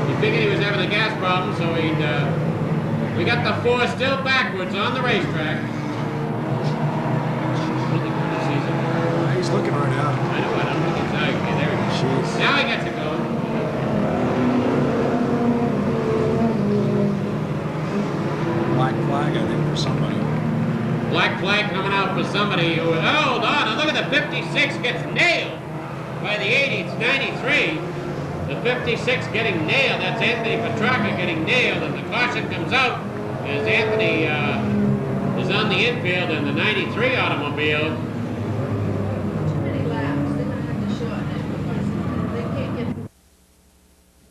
[SPEAKER 7] He figured he was having a gas problem, so we got the 4 still backwards on the racetrack.
[SPEAKER 6] He's looking right now.
[SPEAKER 7] I know what I'm looking at. Okay, there we go.
[SPEAKER 6] Jeez.
[SPEAKER 7] Now he gets it going.
[SPEAKER 6] Black flag, I think, for somebody.
[SPEAKER 7] Black flag coming out for somebody who, hold on, and look at the 56 gets nailed by the 80, it's 93. The 56 getting nailed, that's Anthony Petrarca getting nailed, and the caution comes out as Anthony is on the infield in the 93 automobile.
[SPEAKER 3] Too many laps. They're gonna have to shorten it because they can't get.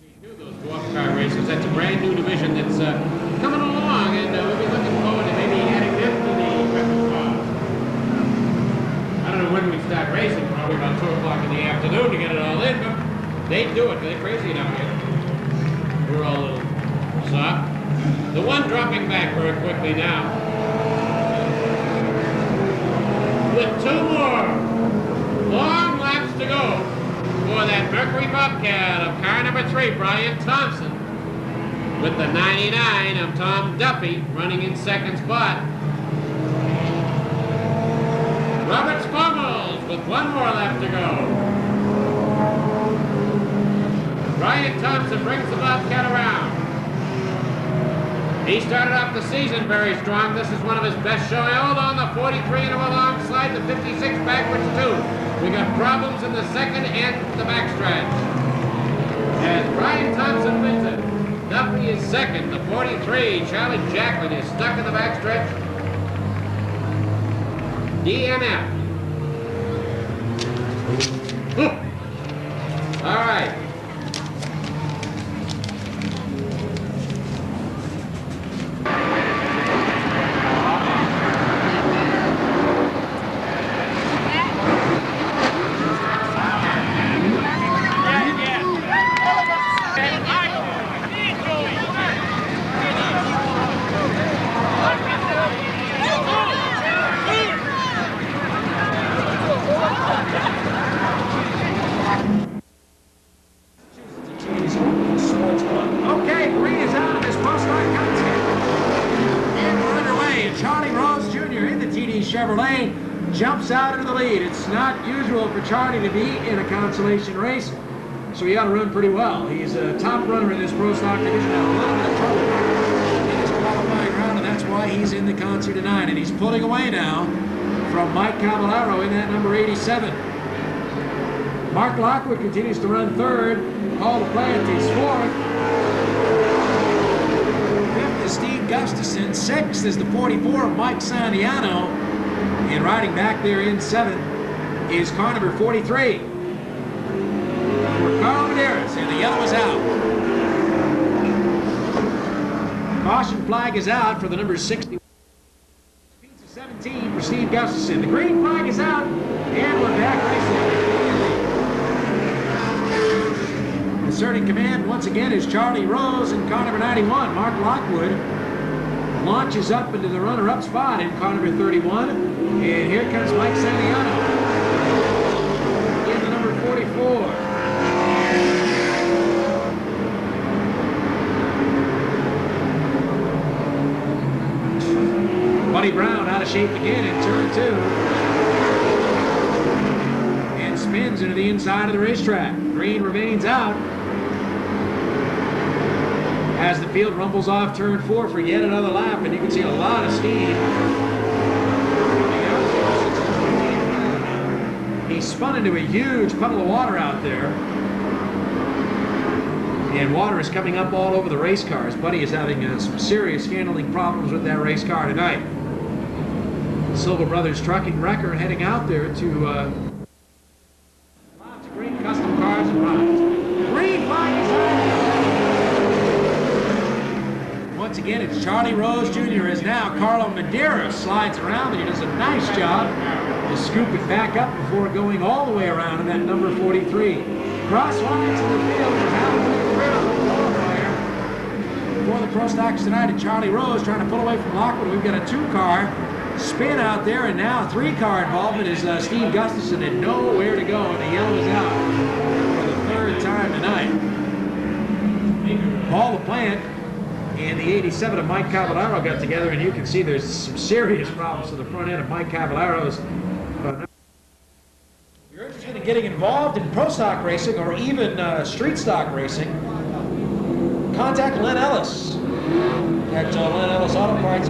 [SPEAKER 7] We do those dwarf car races. That's a brand new division that's coming along, and we'll be looking forward to maybe adding them to the repertoire. I don't know when we start racing, probably about 2 o'clock in the afternoon to get it all in, but they do it. They're crazy enough here. We're all a little soft. The one dropping back very quickly now. With 2 more long laps to go for that Mercury Bobcat of car number 3, Brian Thompson. With the 99 of Tom Duffy running in second spot. Robert Spommels with 1 more lap to go. Brian Thompson brings the Bobcat around. He started off the season very strong. This is one of his best showing. Hold on, the 43 and alongside the 56 backwards too. We got problems in the second and the backstretch. As Brian Thompson wins it. Duffy is second. The 43, Charlie Jacklin, is stuck in the backstretch. DNF. All right.
[SPEAKER 6] Okay, Green is out of his post-ride contest. And we're underway. Charlie Rose Jr. in the TD Chevrolet jumps out into the lead. It's not usual for Charlie to be in a consolation race, so he ought to run pretty well. He's a top runner in this Pro Stock division. Now, a little bit of trouble in his qualifying round, and that's why he's in the concert tonight. And he's pulling away now from Mike Cavallaro in that number 87. Mark Lockwood continues to run third. Paul LaPlante is fourth. Fifth is Steve Gustafson. Sixth is the 44 of Mike Sandiano. And riding back there in seventh is car number 43. For Carl Medeiros, and the yellow is out. Caution flag is out for the number 60. 17 for Steve Gustafson. The green flag is out, and we're back racing. Asserting command once again is Charlie Rose in car number 91. Mark Lockwood launches up into the runner-up spot in car number 31. And here comes Mike Sandiano in the number 44. Buddy Brown out of shape again in turn 2. And spins into the inside of the racetrack. Green remains out as the field rumbles off turn 4 for yet another lap, and you can see a lot of steam. He spun into a huge puddle of water out there, and water is coming up all over the race cars. Buddy is having some serious handling problems with that race car tonight. Silver Brothers Trucking Record heading out there to lots of great custom cars and rides. Green flag is out. Once again, it's Charlie Rose Jr. as now Carlo Medeiros slides around, and he does a nice job to scoop it back up before going all the way around in that number 43. Crosswise in the field is halfway through the qualifier. For the Pro Stocks tonight, and Charlie Rose trying to pull away from Lockwood. We've got a 2-car spin out there, and now a 3-car involvement as Steve Gustafson had nowhere to go, and the yellow is out for the 3rd time tonight. Paul LaPlante and the 87 of Mike Cavallaro got together, and you can see there's some serious problems to the front end of Mike Cavallaro's. If you're interested in getting involved in pro stock racing or even street stock racing, contact Len Ellis at Len Ellis Auto Parts.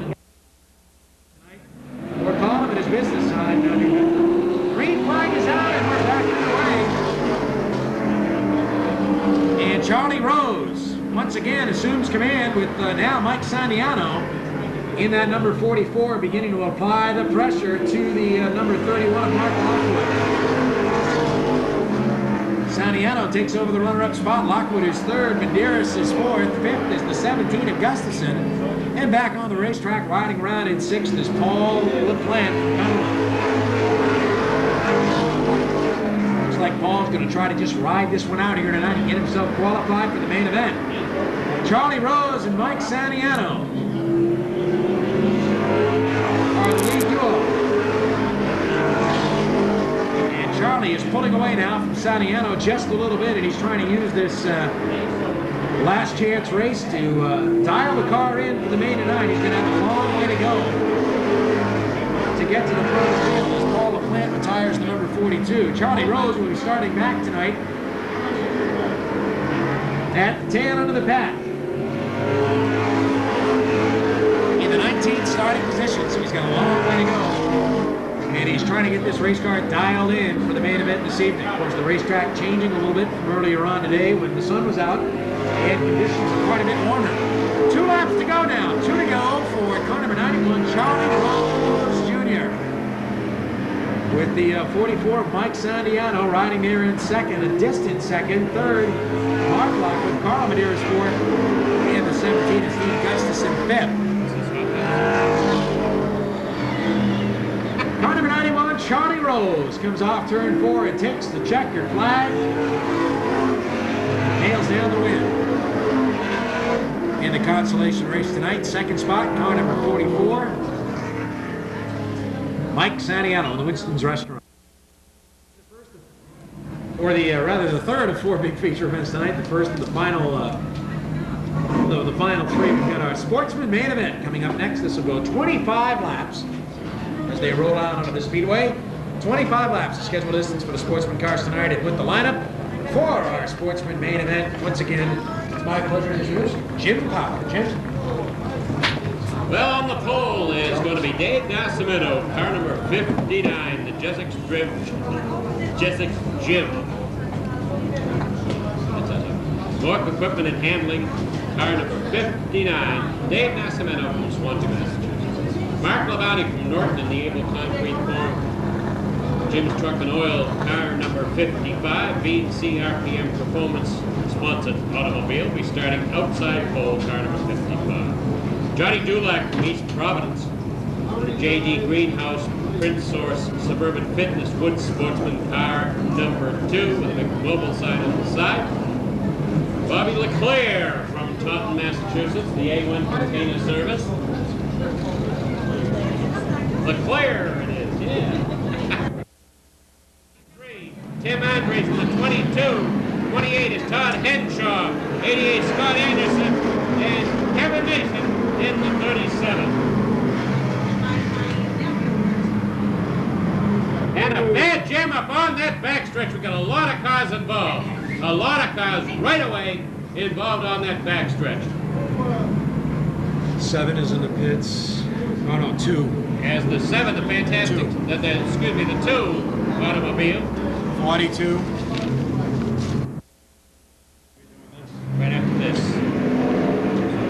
[SPEAKER 6] Or call him at his business side. Green flag is out, and we're back underway. And Charlie Rose once again assumes command with now Mike Sandiano in that number 44, beginning to apply the pressure to the number 31 of Mark Lockwood. Sandiano takes over the runner-up spot. Lockwood is 3rd, Medeiros is 4th, 5th is the 17 of Gustafson, and back on the racetrack riding around in 6th is Paul LaPlante. Looks like Paul's going to try to just ride this one out here tonight and get himself qualified for the main event. Charlie Rose and Mike Sandiano are the lead duo. And Charlie is pulling away now from Sandiano just a little bit, and he's trying to use this last chance race to dial the car in for the main tonight. He's going to have a long way to go to get to the front of the field as Paul LaPlante retires the number 42. Charlie Rose will be starting back tonight at the tail end of the pack. In the 19th starting position, so he's got a long way to go. And he's trying to get this race car dialed in for the main event this evening. Of course, the racetrack changing a little bit from earlier on today when the sun was out and conditions are quite a bit warmer. 2 laps to go now. 2 to go for car number 91, Charlie Rose Jr. With the 44 of Mike Sandiano riding there in 2nd, a distant 2nd, 3rd, Mark Lockwood, Carl Medeiros 4th, and the 17 is Steve Gustafson 5th. Car number 91, Charlie Rose, comes off turn 4 and takes the checkered flag. Nails down the win. In the consolation race tonight, 2nd spot, car number 44, Mike Sandiano in the Winston's Restaurant. Or rather the 3rd of 4 big feature events tonight. The first of the final, the final 3. We've got our Sportsman main event coming up next. This will go 25 laps as they roll out onto the speedway. 25 laps, the scheduled distance for the Sportsman cars tonight. And with the lineup for our Sportsman main event, once again, it's my pleasure to introduce Jim Power. Jim.
[SPEAKER 7] Well, on the pole is going to be Dave Nascimento, car number 59, the Jessex Jim. Mork Equipment and Handling, car number 59, Dave Nascimento from Swansea, Massachusetts. Mark Lavati from Norton in the Able Concrete Forum. Jim's Truck and Oil, car number 55, B&C RPM Performance sponsored automobile. We're starting outside pole, car number 55. Johnny Dulac from East Providence. The JD Greenhouse Print Source Suburban Fitness Wood Sportsman, car number 2 with a big mobile sign on the side. Bobby LeClaire from Taunton, Massachusetts, the A1 Container Service. LeClaire it is, yeah. Tim Andres from the 22. 28 is Todd Henshaw. 88 Scott Anderson. And Kevin Mason in the 37. And a bad jam up on that backstretch. We've got a lot of cars involved. A lot of cars right away involved on that backstretch.
[SPEAKER 6] 7 is in the pits. Oh no, 2.
[SPEAKER 7] As the 7, the fantastic, the 2 automobile.
[SPEAKER 6] 42.
[SPEAKER 7] Right after this. So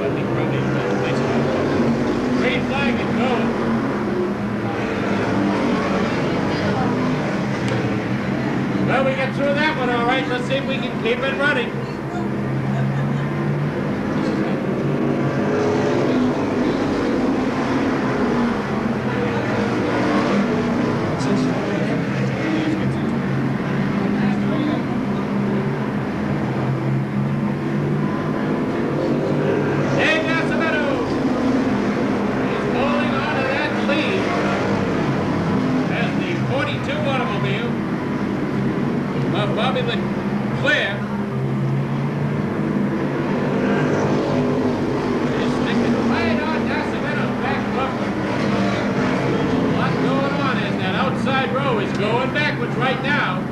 [SPEAKER 7] I think probably nice. Green flag and going. Well, we get through that one all right. Let's see if we can keep it running. Bobby Leclerc is sticking right on Nascimento's back bumper. A lot going on as that outside row is going backwards right now.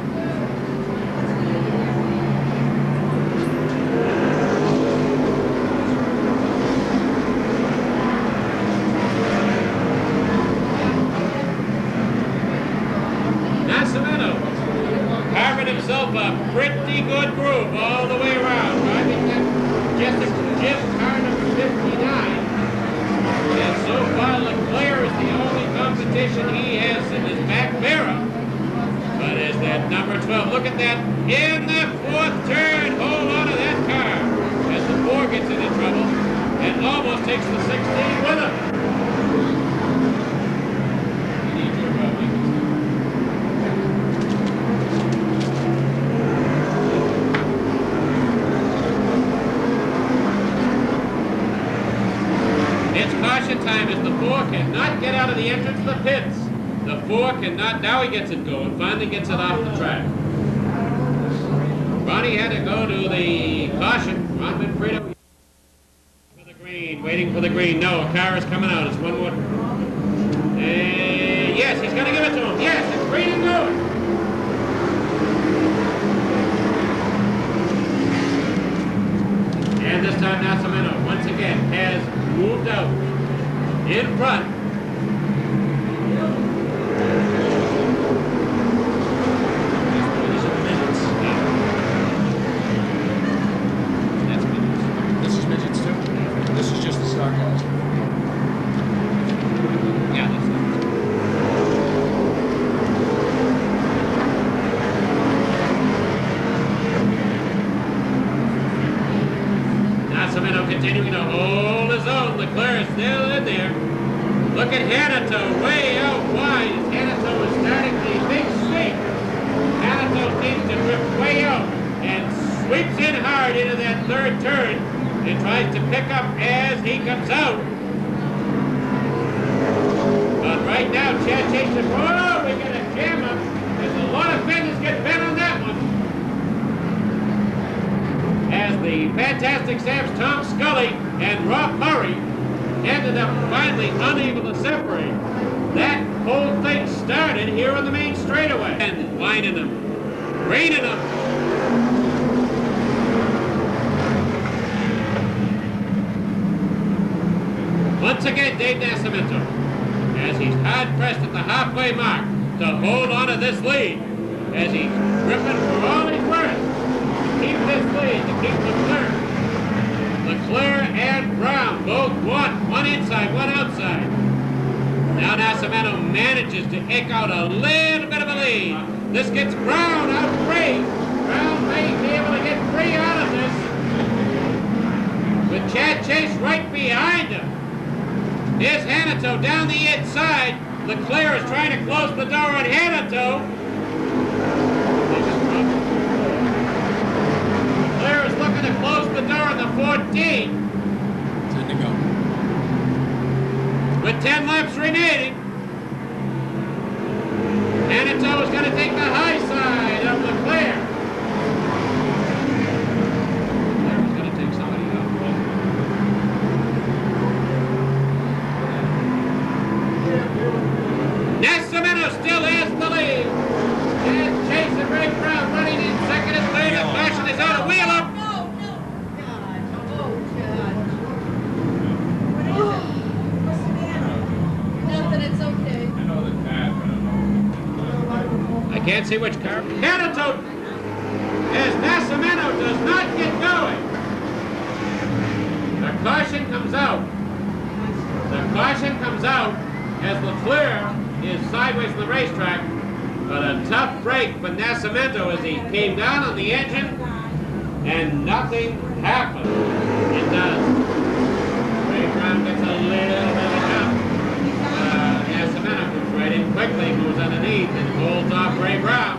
[SPEAKER 7] Himself a pretty good groove all the way around, driving that Jim car number 59. And so far, Leclerc is the only competition he has in his back mirror. But as that number 12, look at that, in the fourth turn, hold on to that car as the 4 gets into trouble and almost takes the 16 with him. Time as the 4 cannot get out of the entrance of the pits. The 4 cannot, now he gets it going, finally gets it off the track. Ronnie had to go to the caution. Ron Manfredo for the green, waiting for the green. No, a car is coming out. It's one more. Yes, he's going to give it to him. Yes, it's green and good. And this time Nascimento once again has moved out in front.
[SPEAKER 6] That's Midgets. This is Midgets too? This is just the stock cars. Yeah, that's it.
[SPEAKER 7] Nascimento continuing to hold his own. Leclerc is still in there. Look at Hanato way out wide. Hanato is starting the big sweep. Hanato seems to drift way out and sweeps in hard into that third turn and tries to pick up as he comes out. But right now, Chad Chase is, oh, we got a jam up. There's a lot of fenders get bent on that one. As the Fantastic Sam's Tom Scully and Rob Murray ended up finally unable to separate. That whole thing started here on the main straightaway. And lining them, raining them. Once again, Dave Nascimento, as he's hard-pressed at the halfway mark to hold on to this lead, as he's gripping for all he's worth. Keep this lead, to keep Leclerc and Brown both one inside, one outside. Now Nascimento manages to eke out a little bit of a lead. This gets Brown out free. Brown may be able to get free out of this. With Chad Chase right behind him. Here's Hanato down the inside. Leclerc is trying to close the door on Hanato. Leclerc is looking to close the door on the 14.
[SPEAKER 6] 10 to go.
[SPEAKER 7] With 10 laps remaining. Hanato is going to take the high side of Leclerc. Leclerc is going to take somebody out. Nascimento still has the lead. And Chase and Ray Brown running in second and third. The caution is out. A wheel up. I can't see which car. Hanato, as Nascimento does not get going. The caution comes out. The caution comes out as Leclerc is sideways in the racetrack. But a tough break for Nascimento as he came down on the engine and nothing happened. It does. Ray Brown gets a little bit of a jump. Nascimento comes right in quickly, moves underneath, and holds off Ray Brown.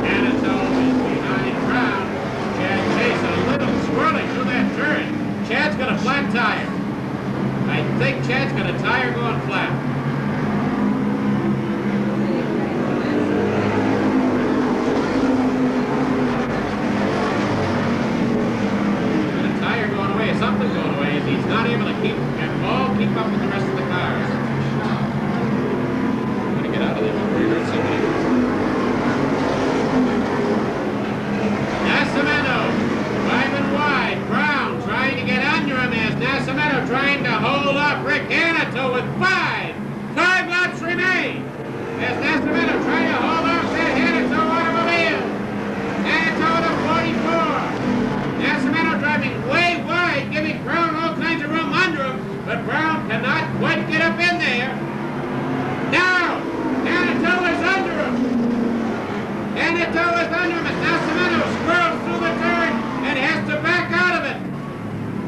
[SPEAKER 7] Hanato is behind Brown. Chad Chase a little swirling through that turn. Chad's got a flat tire. I think Chad's got a tire going flat. keep up with the rest of the cars. I'm gonna get out of there before you hurt somebody. Nascimento, driving wide. Brown trying to get under him as Nascimento trying to hold up Rick Hanito with 5 laps remain. As Nascimento trying to hold off that Hanito automobile. Hanito to 44. Nascimento driving way wide, giving Brown all kinds of room under him, but Brown cannot quite get up in there. Now, Hanito is under him. Hanito is under him as Nascimento squirrels through the turn and has to back out of it.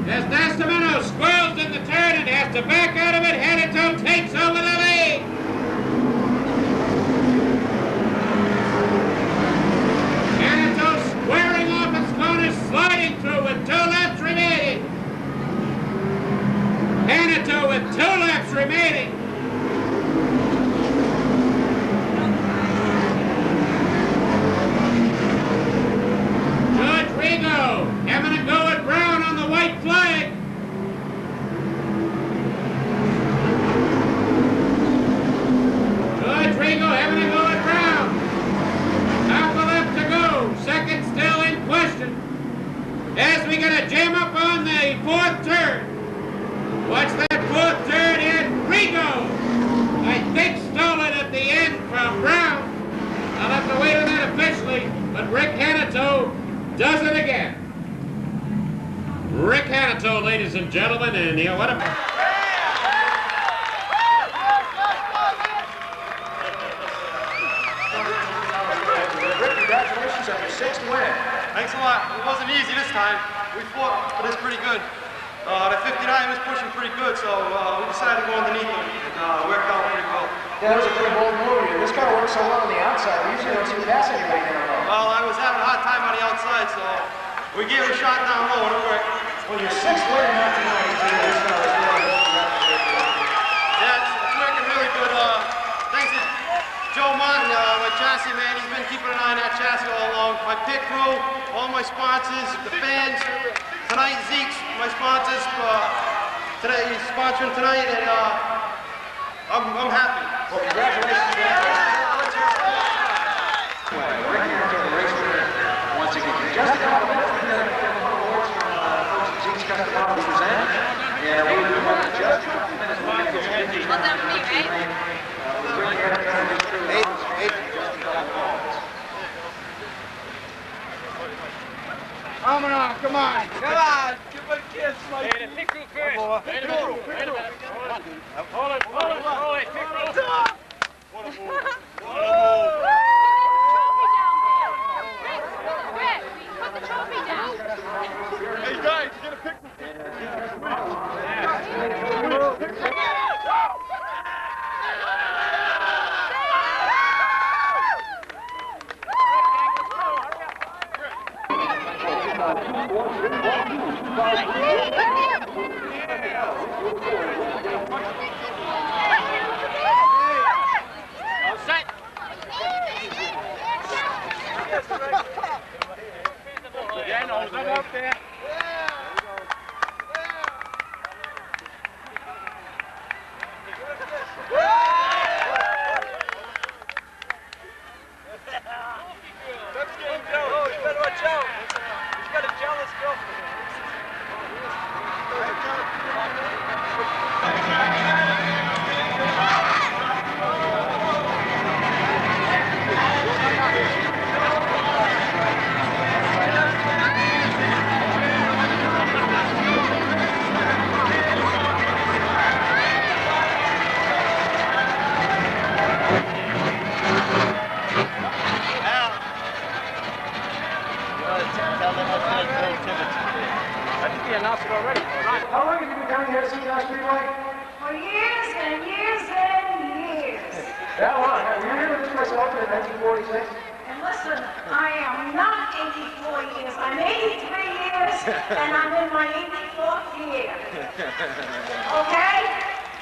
[SPEAKER 7] As Nascimento squirrels in the turn and has to back out of it, Hanito takes over the lead. Hanito squaring off its corners, sliding through with 2 laps remaining. Hanito with 2 laps remaining. Rigo having a go at Brown on the white flag. George Rigo having a go at Brown. Half a lap to go. Second still in question. As we get a jam up on the 4th turn. Watch that 4th turn in. Rigo, I think, stole it at the end from Brown. I'll have to wait on that officially, but Rick Hanito does it again. Rick Hanito, ladies and gentlemen, and you know what a...
[SPEAKER 6] Rick, congratulations on your 6th win.
[SPEAKER 2] Thanks a lot. It wasn't easy this time. We fought, but it's pretty good. The 59 was pushing pretty good, so we decided to go underneath them. It worked out pretty well.
[SPEAKER 6] Yeah, that was a pretty bold move. This car works so well on the outside. We usually don't see you pass anybody down low.
[SPEAKER 2] Well, I was having a hard time on the outside, so we gave it a shot down low, and it worked.
[SPEAKER 6] Well, your 6th win in 1992, this car is really good.
[SPEAKER 2] Yeah, it's working really good. Thanks to Joe Martin, my chassis man. He's been keeping an eye on that chassis all along. My pit crew, all my sponsors, the fans. Tonight, Zeke's my sponsors. Today, he's sponsoring tonight, and I'm happy.
[SPEAKER 6] Well, congratulations, man. Rick Hanito, the race winner, once again. Just a couple of minutes, awards from folks at Zeke's Custom Auto present. And we'll move on to just a couple of minutes.
[SPEAKER 3] Well done for me, right?
[SPEAKER 6] Rick Hanito and his crew.
[SPEAKER 2] Come on, come on. Come on. Give my kids my...
[SPEAKER 5] Hey, the pit crew first. Wait a minute. Wait a minute. Hold it. Pit crew.
[SPEAKER 3] What a move. What a move. Rick, put the trophy down.
[SPEAKER 2] Hey, guys, get a picture.
[SPEAKER 5] Yeah, no, I'm up there.
[SPEAKER 2] That's getting Joe. Oh, you better watch out. He's got a jealous girlfriend.
[SPEAKER 6] How long have you been coming here to Seekonk Speedway?
[SPEAKER 8] For years and years and years.
[SPEAKER 6] That long. Were you here with this myself in 1946?
[SPEAKER 8] And listen, I am not 84 years. I'm 83 years, and I'm in my 84th year. Okay?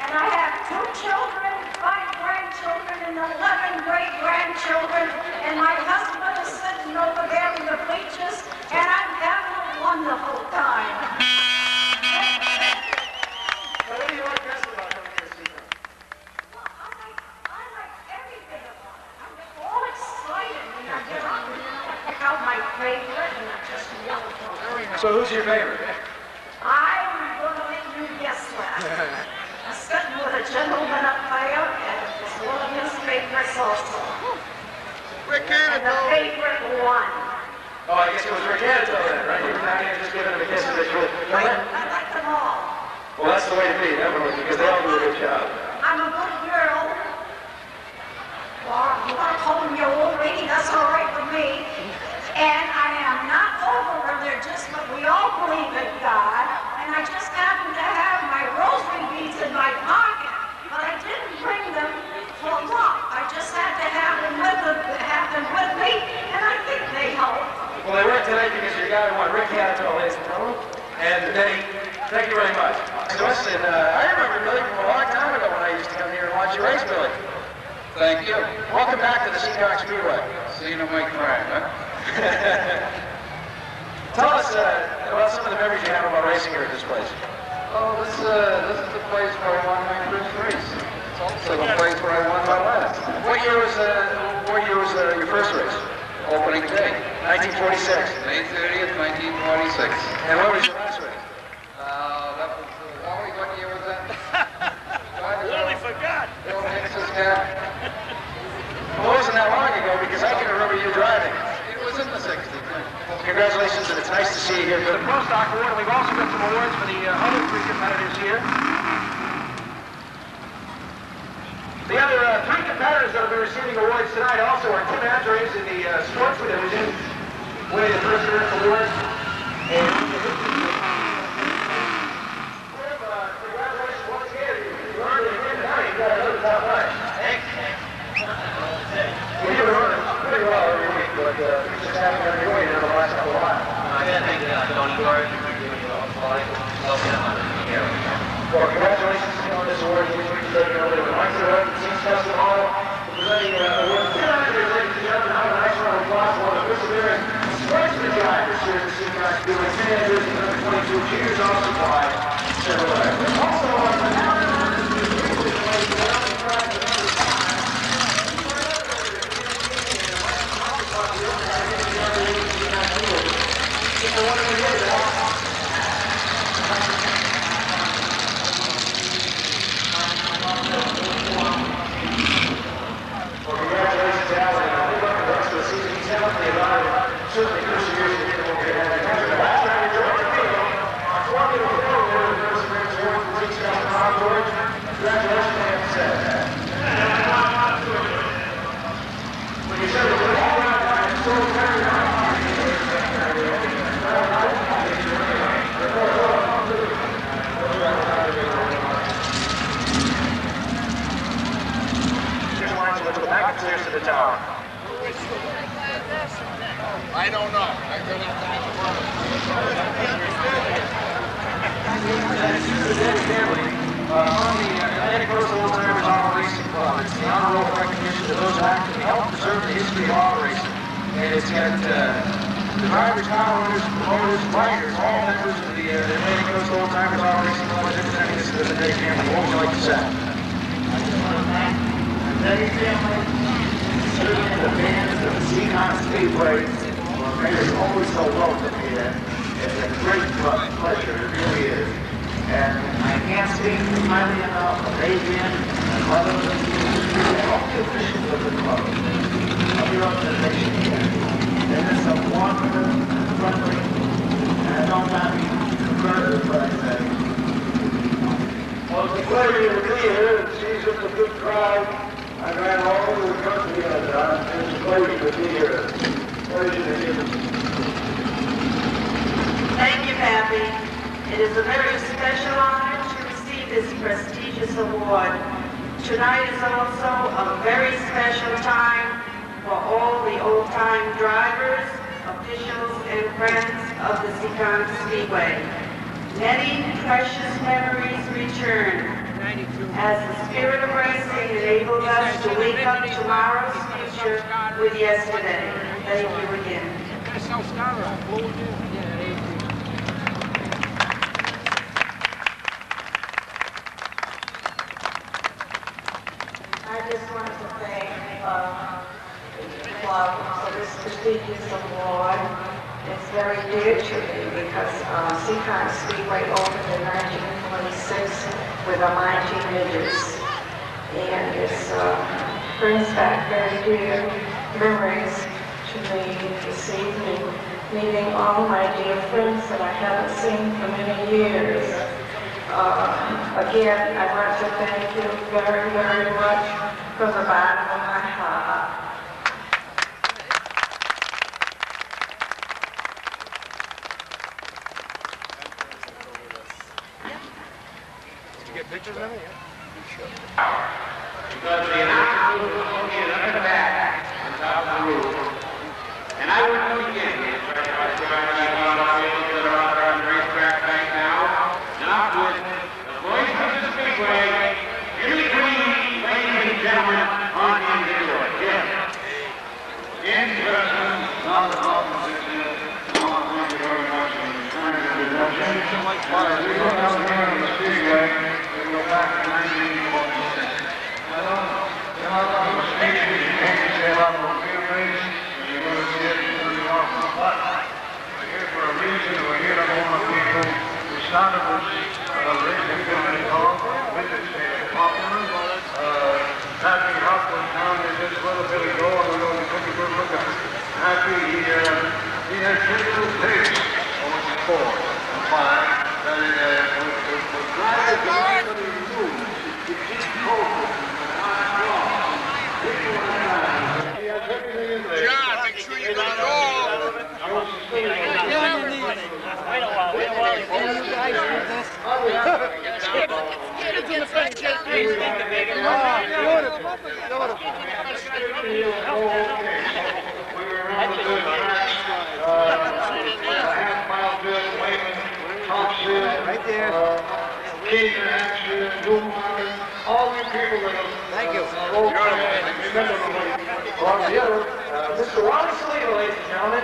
[SPEAKER 8] And I have 2 children, 5 grandchildren, and 11 great-grandchildren, and my husband is sitting over there in the bleachers, and I'm having a wonderful time.
[SPEAKER 6] What do you like best
[SPEAKER 9] So who's your favorite?
[SPEAKER 8] I'm going to make you guess that. I'm sitting with a gentleman up there, and it's one of his favorites also.
[SPEAKER 4] Rick
[SPEAKER 8] And the
[SPEAKER 4] Canada.
[SPEAKER 8] favorite one.
[SPEAKER 9] Oh, I guess it was Rick Canada then, right? You were not even just giving him a kiss of this rule.
[SPEAKER 8] I like them all.
[SPEAKER 9] Well, that's the way to be, definitely, because they all do a good job.
[SPEAKER 8] I'm a good girl. Or you want to call me your old lady, that's all right with me. And I am not over-religious, but we all believe in God. And I just happen to have my rosary beads in my pocket, but I didn't bring them for luck. I just had to have them with me, and I think they help.
[SPEAKER 9] Well, they work tonight because you got one, Rick Canada, ladies and gentlemen. And Benny, thank you very much. So listen, I remember Billy from a long time ago when I used to come here and watch you race, Billy. Thank you. Welcome back to the Seekonk Speedway. See you in a week, right, huh? Tell us about some of the memories you have about racing here at this place.
[SPEAKER 10] Oh, this is the place where I won my first race. It's also the place where I won my last.
[SPEAKER 9] What year was your first race?
[SPEAKER 10] Opening day,
[SPEAKER 9] 1946.
[SPEAKER 10] May 30th, 1946.
[SPEAKER 9] And what was your last race?
[SPEAKER 10] That was, Wally, what year was that?
[SPEAKER 5] Totally forgot.
[SPEAKER 10] Bill Hicks's cat.
[SPEAKER 9] Well, it wasn't that long ago because I can remember you driving.
[SPEAKER 10] It was in the 60s.
[SPEAKER 9] Congratulations, and it's nice to see you here.
[SPEAKER 11] The Pro Stock Award, and we've also got some awards for the other three competitors here. The other three competitors that will be receiving awards tonight also are Tim Andres in the Sportsman division, winning the first award. And congratulations once again. You earned it again tonight. You got another top line. Thanks. Well, you've been running pretty well every week, but we just haven't got any way in the last couple of while. Well, congratulations on this award. You're taking over the Mike Seekonk Festival. Presenting award to ladies and gentlemen. Have a nice round of applause for the persevering sportsman drivers here at the Seekonk Speedway. Teenagers and under 22 juniors also by Chevrolet. Also, the to the tower.
[SPEAKER 4] I don't know.
[SPEAKER 11] On the Atlantic Coast Old Timers Auto Racing Club. It's the honorable recognition to those actively help preserve the history of auto racing. And it's got the drivers, car owners, promoters, riders, all members of the Atlantic Coast Old Timers Auto Racing Club representing this to the Midget family. What would you like to say?
[SPEAKER 12] I just want to thank the Midget family, certainly the fans of the Seekonk Speedway, for making us always so welcome here. It's a great pleasure, it really is. And I can't speak highly enough of Adrian and others and all the officials of the club, of the organization here. They're just so wonderful and friendly, and I don't have any superlative what I say.
[SPEAKER 11] Well, it's a pleasure to be here and see such a good crowd. I ran all over the country and it's a pleasure to be here. Pleasure to be here.
[SPEAKER 8] Thank you, Pappy. It is a very special honor to receive this prestigious award. Tonight is also a very special time for all the old-time drivers, officials, and friends of the Seekonk Speedway. Many precious memories return as the spirit of racing enables us to wake up tomorrow's future with yesterday. Thank you again. I just want to thank the club for this prestigious award. It's very dear to me because Seekonk Speedway opened in 1926 with the mighty Midgets. And it brings back very dear memories to me this evening, meeting all my dear friends that I haven't seen for many years. Again, I want to thank you very, very much from the bottom of my heart.
[SPEAKER 4] Pictures of it?
[SPEAKER 13] Because the announcer is up in the back on top of the roof. And I wouldn't begin to try to describe the automobiles that are out there on the racetrack right now. Not with the voice of the Speedway, Jimmy Green, ladies and gentlemen, on the Detroit. Jim. Interesting, not the opposition. Thank you very much. We go down here on the Speedway. Go back to 1946. Now, there are a lot of speeches you can't say about the field race, and you're going to see it in the office. But we're here for a reason. We're here to honor people who started this racing company called Midget Popular. Happy Hopkins found that this little Billy Go, and we're going to take a good look at Happy. He had 2 pigs over the 4 and 5.
[SPEAKER 11] John, make sure you got it all.
[SPEAKER 5] Wait a while.
[SPEAKER 4] Right there.
[SPEAKER 11] All you people that are...
[SPEAKER 4] Thank you.
[SPEAKER 11] Mr. Ron Saliba, ladies and gentlemen.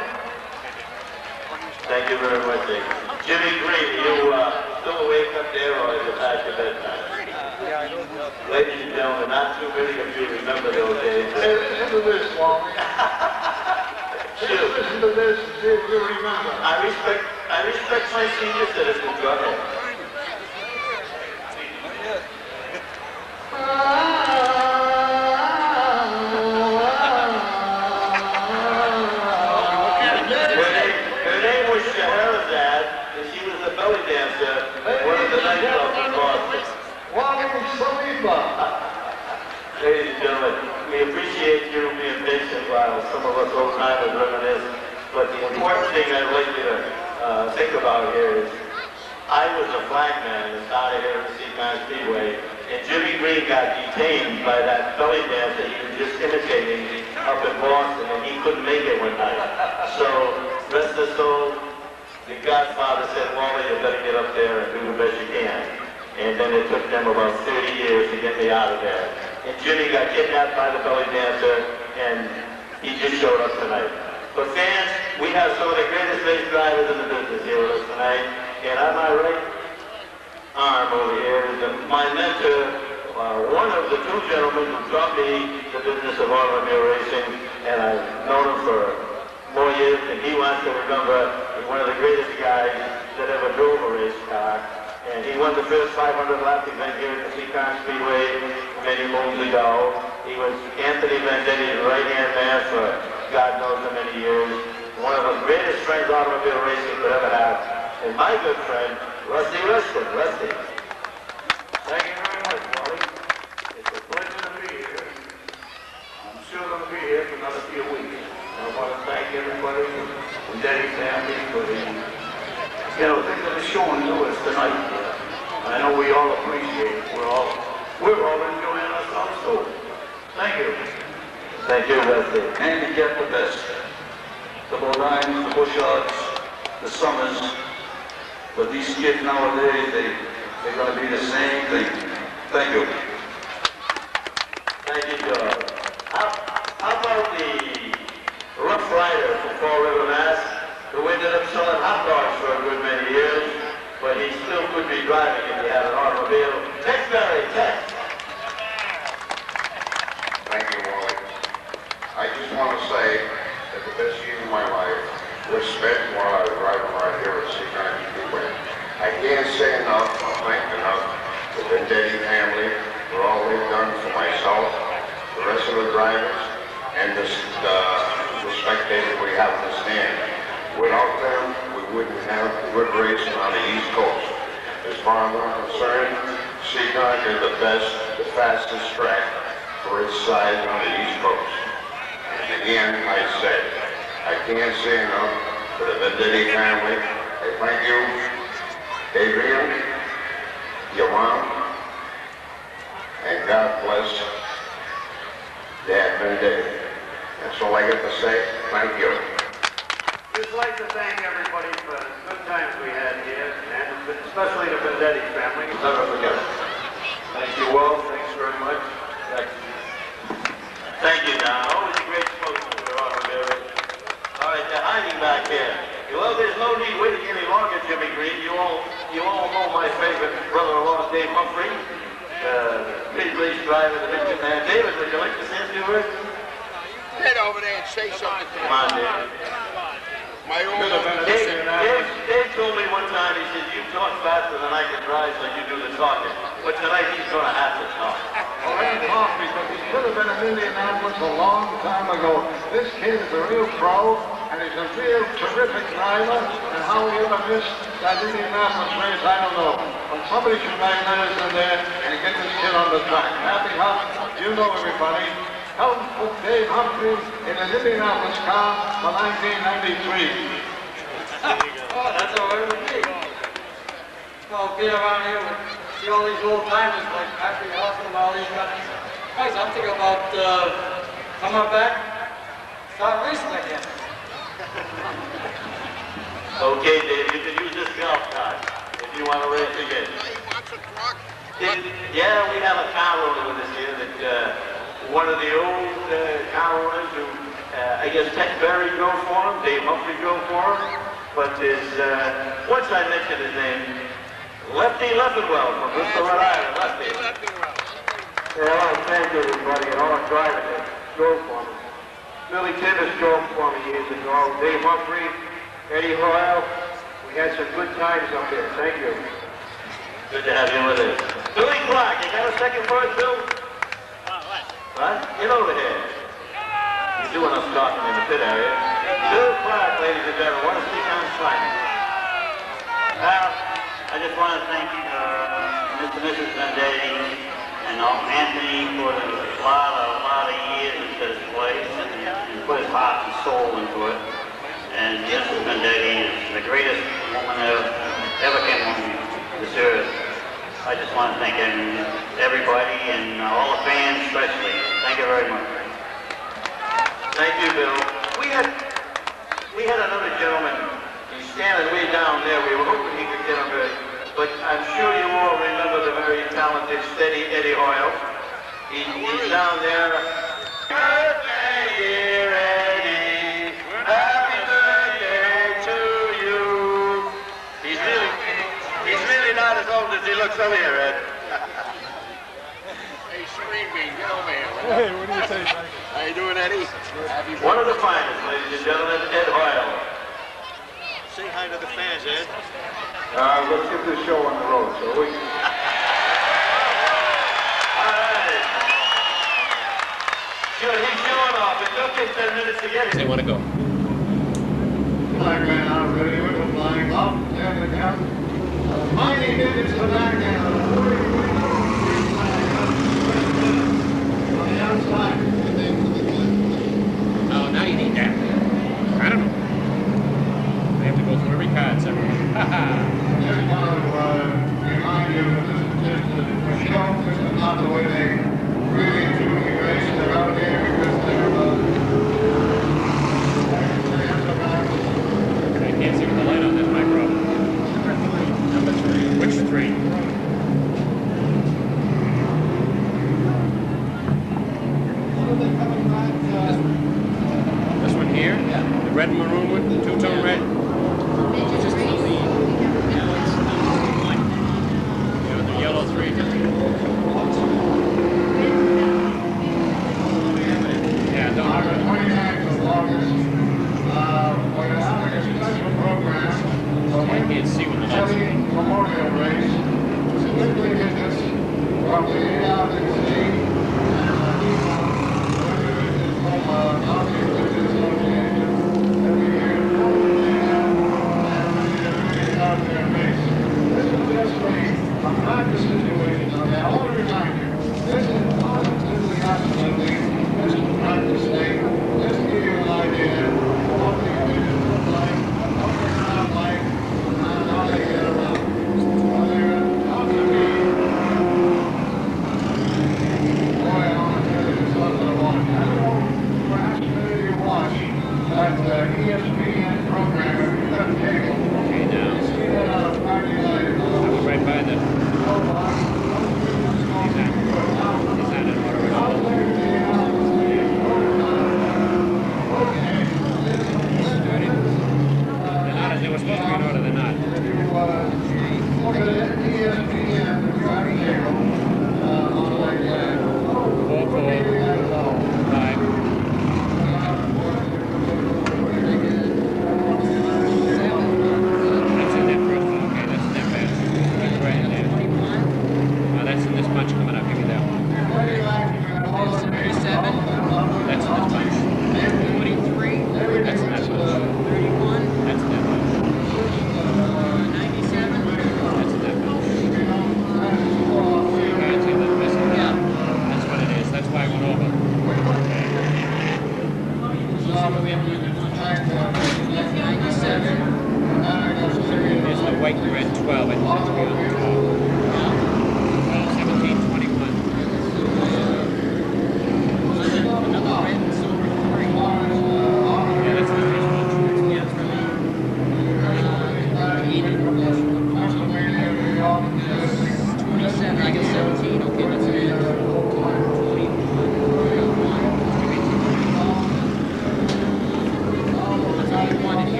[SPEAKER 14] Thank you very much, Dick. Jimmy Green, you still awake up there, or is it past your bedtime? Ladies and gentlemen, not too many of you remember those days.
[SPEAKER 11] Hey, listen to this, Wally. Listen to this and see if you remember.
[SPEAKER 14] I respect my senior citizens. Go ahead. Her name was Scheherazade, and she was a belly dancer, one of the nightclubs in Boston.
[SPEAKER 11] Wally Saliba.
[SPEAKER 14] Ladies and gentlemen, we appreciate you being patient while some of us old-timers reminisce. But the important thing I'd like you to think about here is I was a flagman that started here at Seekonk Speedway, and Jimmy Green got detained by that belly dancer he was just imitating up in Boston, and he couldn't make it one night. So, rest his soul, the Godfather said, Wally, you better get up there and do the best you can. And then it took them about 30 years to get me out of there. And Jimmy got kidnapped by the belly dancer, and he just showed up tonight. But fans, we have some of the greatest race drivers in the business here with us tonight. And on my right arm over here is my mentor, one of the 2 gentlemen who taught me the business of automobile racing, and I've known him for more years than he wants to remember. He's one of the greatest guys that ever drove a race car. And he won the first 500-lap event here at the Seekonk Speedway many moons ago. He was Anthony Vendetti's right-hand man for God knows how many years. One of the greatest friends automobile racing could ever have. And my good friend, Rusty Rustin. Rusty.
[SPEAKER 11] Thank you very much, Wally. It's a pleasure to be here. I'm still going to be here for another few weeks. I want to thank everybody and Daddy's family for the, things that are showing to us tonight. I know we all appreciate it. We're all enjoying ourselves too. Thank you.
[SPEAKER 14] Thank you, Rusty.
[SPEAKER 15] And to get the best. The Bodines, the Bushards, the Summers. But these kids nowadays, they're going to be the same thing. Thank you.
[SPEAKER 14] Thank you, George. How about the Rough Rider from Fall River, Mass., who ended up selling hot dogs for a good many years, but he still could be driving if he had an automobile. Tex Berry, Tex.
[SPEAKER 16] Thank you, Wally. I just want to say that the best years of my life were spent while
[SPEAKER 13] have good racing on the East Coast. As far as I'm concerned, Seekonk is the best, the fastest track for its size on the East Coast. And again, I said, I can't say enough for the Midget family. I thank you, Adrian, your mom, and God bless Dad Midget. That's all I got to say. Thank you.
[SPEAKER 2] Just like to thank everybody for the good times we had here, and especially the Vendetti family.
[SPEAKER 13] Never forget it.
[SPEAKER 9] Thank you all. Thanks very much. Thank you.
[SPEAKER 14] Thank you, Don. Always a great spokesman for our area. All right, they're hiding back here. Well, there's no need waiting any longer, Jimmy Green. You all know my favorite brother-in-law, Dave Humphrey, big race driver, the Midget man. David, would you like to say a few words?
[SPEAKER 4] Get over there and say something.
[SPEAKER 14] Come on, David.
[SPEAKER 4] My old
[SPEAKER 14] Dave told me one time, he said, you talk faster than I can drive, so you do the talking. But tonight he's going to have to talk.
[SPEAKER 13] Well, I ain't talk because he should have been in Indianapolis a long time ago. This kid is a real pro, and he's a real terrific driver. And how he ever missed that Indianapolis race, I don't know. But somebody should write letters in there and get this kid on the track. Happy Huff, you know everybody. Help put Dave Humphrey in an Indianapolis car for 1993.
[SPEAKER 9] Oh, that's all right with me. Well, being around here and see all these old timers like Happy Huff and all these guys. Guys, I'm thinking about coming back, start racing again.
[SPEAKER 14] Okay, Dave, you can use this golf cart if you want to race again. Yeah, we have a car owner with us here that one of the old car owners who, I guess Tech Berry drove for him, Dave Humphrey drove for him, but once I mentioned his name, Lefty Leffenwell from Bristol, Rhode Island, Lefty.
[SPEAKER 9] Yeah, I want to thank everybody and all the drivers that drove for me. Billy Tibbs drove for me years ago, Dave Humphrey, Eddie Hoyle. We had some good times up there. Thank you.
[SPEAKER 14] Good to have you with us. Billy Clark, you got a second for us, Bill? What? Get over here. He's doing us talking in the pit area. Bill Clark, ladies and gentlemen, what a Seekonk signing. Well, I just want to thank Mr. and Mrs. Vendetti and Anthony for a lot of years into this place and put his heart and soul into it. And Mrs. Vendetti is the greatest woman that ever came on this earth. I just want to thank everybody and all the fans especially. Thank you very much. Thank you, Bill. We had another gentleman. He's standing way down there. We were hoping he could get him good. But I'm sure you all remember the very talented, steady Eddie Hoyle. He's down there. Birthday, dear Eddie. Happy birthday to you. He's really not as old as he looks over here, Ed.
[SPEAKER 4] Hey, Screen Bean, get over here.
[SPEAKER 16] Hey, what do you say, Mike?
[SPEAKER 4] How you doing, Eddie?
[SPEAKER 14] One of the finest, ladies and gentlemen, Ed Hoyle.
[SPEAKER 2] Say hi to the fans, Ed.
[SPEAKER 13] Let's get this show on the road, shall we?
[SPEAKER 14] All right. Sure, he's showing off. It took us 10 minutes to get here.
[SPEAKER 6] They want to go.
[SPEAKER 13] Flag man out ready with the flying off. There they come. Mighty Midgets to back down. On the outside.
[SPEAKER 6] Oh, now you need that. I don't know. They have to go through every card separately.
[SPEAKER 13] Just want to remind you that this is a show. This is not the way they really truly race. They're out here because they're
[SPEAKER 6] I can't see with the light on, that's my problem. Number three. Which three?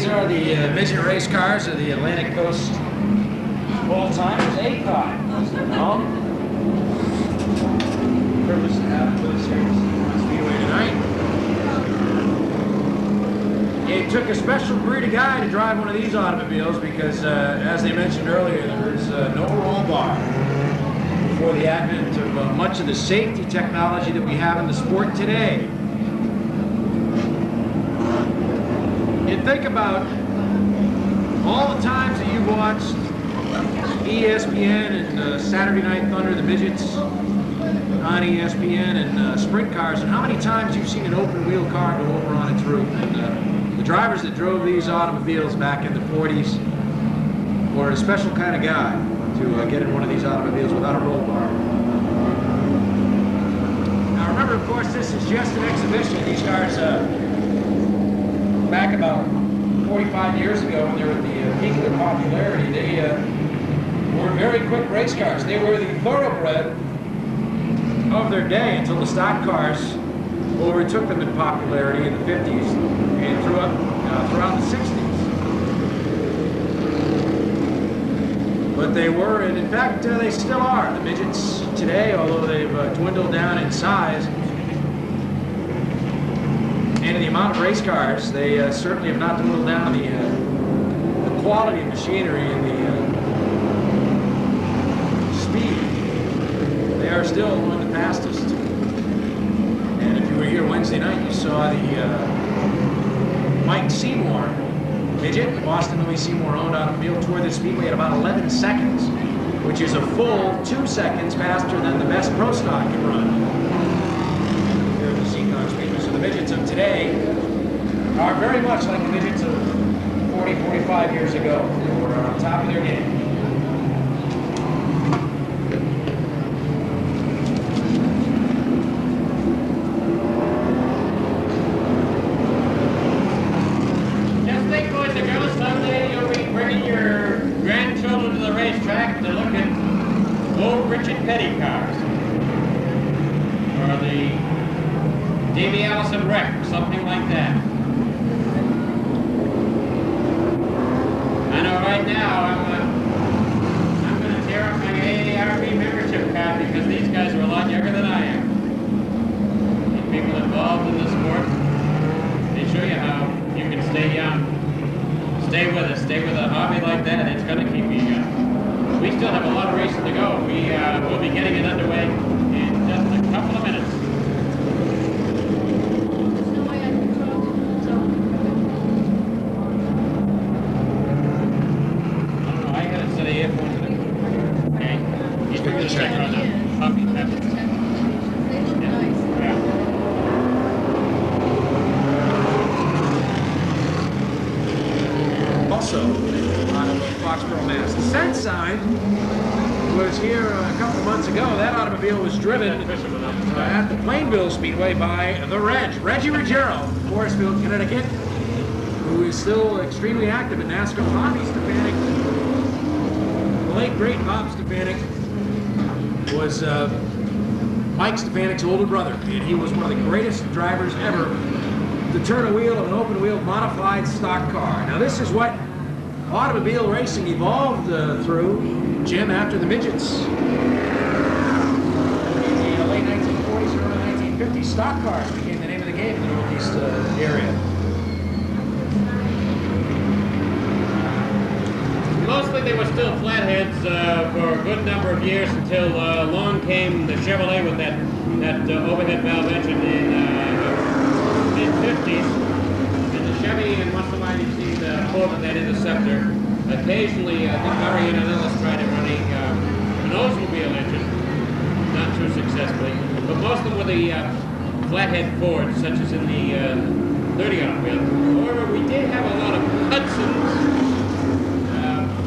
[SPEAKER 6] These are the midget race cars of the Atlantic Coast All-Timers. ACOT, as they're known. Privileged to have them with us here at Seekonk Speedway tonight. It took a special breed of guy to drive one of these automobiles because, as they mentioned earlier, there's no roll bar before the advent of much of the safety technology that we have in the sport today. And think about all the times that you've watched ESPN and Saturday Night Thunder, the Midgets on ESPN, and sprint cars, and how many times you've seen an open wheel car go over on its roof. And the drivers that drove these automobiles back in the 40s were a special kind of guy to get in one of these automobiles without a roll bar. Now remember, of course, this is just an exhibition. These cars, back about 45 years ago, when they were at the peak of their popularity, they were very quick race cars. They were the thoroughbred of their day until the stock cars overtook them in popularity in the 50s and throughout the 60s. But they were, and in fact, they still are. The midgets today, although they've dwindled down in size and in the amount of race cars, they certainly have not dwindled down the quality of machinery and the speed. They are still one of the fastest. And if you were here Wednesday night, you saw the Mike Seymour Midget, the Boston Louis Seymour owned automobile, toured the speedway at about 11 seconds, which is a full 2 seconds faster than the best pro stock can run here at the Seekonk Speedway. So the midgets of today are very much like the midgets of 40, 45 years ago. They were on top of their game.
[SPEAKER 7] Petty cars, or the Davy Allison wreck, something like that. I know right now I'm going to tear up my AARP membership card because these guys are a lot younger than I am. And people involved in the sport, they show you how you can stay young, stay with a hobby like that. It's going to keep you young. We still have a lot of racing to go. We'll be getting it underway in just a couple of minutes. I don't know, I got a set of earphones in it. Okay. He's going to check on that. Puppy,
[SPEAKER 6] Also, out of Foxborough, Mass. The Sense sign was here a couple months ago. That automobile was driven at the Plainville Speedway by the Reggie Ruggiero, Forestville, Connecticut, who is still extremely active in NASCAR. Bobby Stefanik, the late great Bob Stefanik, was Mike Stefanik's older brother, and he was one of the greatest drivers ever to turn a wheel of an open-wheel modified stock car. Now this is what automobile racing evolved through, Jim, after the midgets. In the late 1940s or early 1950s, stock cars became the name of the game in the Northeast area.
[SPEAKER 7] Mostly they were still flatheads for a good number of years until along came the Chevrolet with that overhead valve engine in mid-50s. And the Chevy, and once in a while you see the Ford with that Interceptor. Occasionally, I think Marion and others tried running an Oldsmobile engine, not too successfully. But most of them were the flathead Fords, such as in the 30 automobile. However, we did have a lot of Hudsons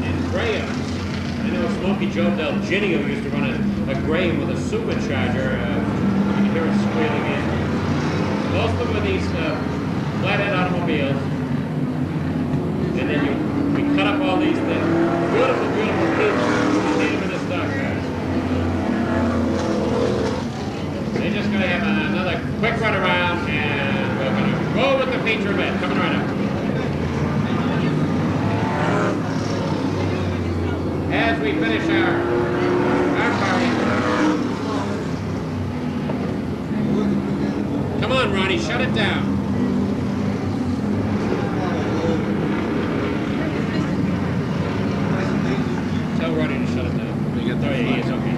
[SPEAKER 7] and Grahams. I know Smokey Joe Del Ginio used to run a Graham with a supercharger. You can hear it squealing in. Most of them were these flathead automobiles. And then we cut up all these things. Beautiful, beautiful kids. And leave them in the stock cars. They're just going to have another quick run around, and we're going to roll with the feature event. Coming right up. we finish our party. Come on, Ronnie, shut it down. Tell Ronnie to shut it down. Oh, yeah, he is okay.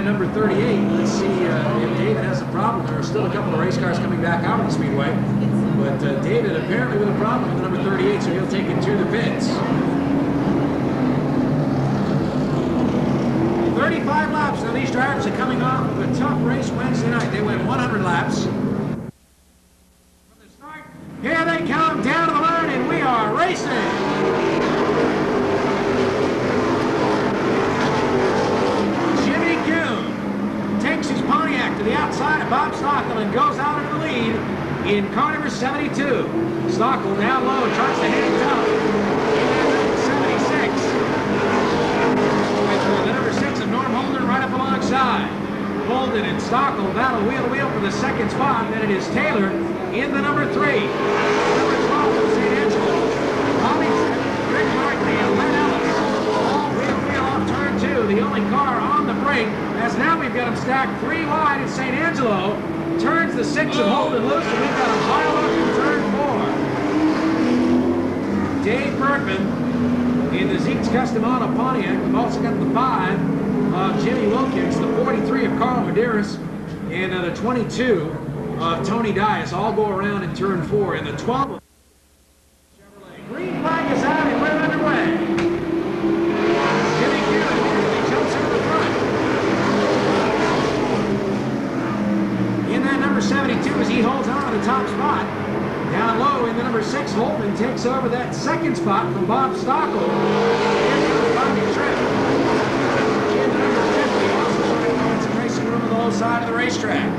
[SPEAKER 6] Number 38, let's see if David has a problem. There are still a couple of race cars coming back out of the speedway, but David apparently with a problem with the number 38, so he'll take it to the pits. 35 laps. Now these drivers are coming off of a tough race Wednesday night. They went 100 laps. From the start, here they come down to the line, and we are racing. Takes his Pontiac to the outside of Bob Stockel and goes out into the lead in car number 72. Stockel down low, tries to hang tough. In 76. With the number 6 of Norm Holden right up alongside. Holden and Stockel battle wheel to wheel for the second spot. Then it is Taylor in the number 3. Number 12 from St. Angelo. Bobby Rick Martin and Len Ellis. All wheel to wheel off turn 2. The only car on the brake. As now we've got him stacked 3 wide at St. Angelo. Turns the 6 of Holden loose, and we've got him pile up in turn 4. Dave Bergman in the Zeke's Custom Auto Pontiac. We've also got the 5 of Jimmy Wilkins, the 43 of Carl Medeiros, and the 22 of Tony Dias. All go around in turn 4. And the 12 of Chevrolet. Green flag is out, and we're underway. Jimmy Q immediately jumps into the front. In that number 72 as he holds on to the top spot. Down low in the number 6, Holtman takes over that second spot from Bob Stockel. Here comes Bobby Tripp. In the number 50, also trying to find some racing room on the low side of the racetrack.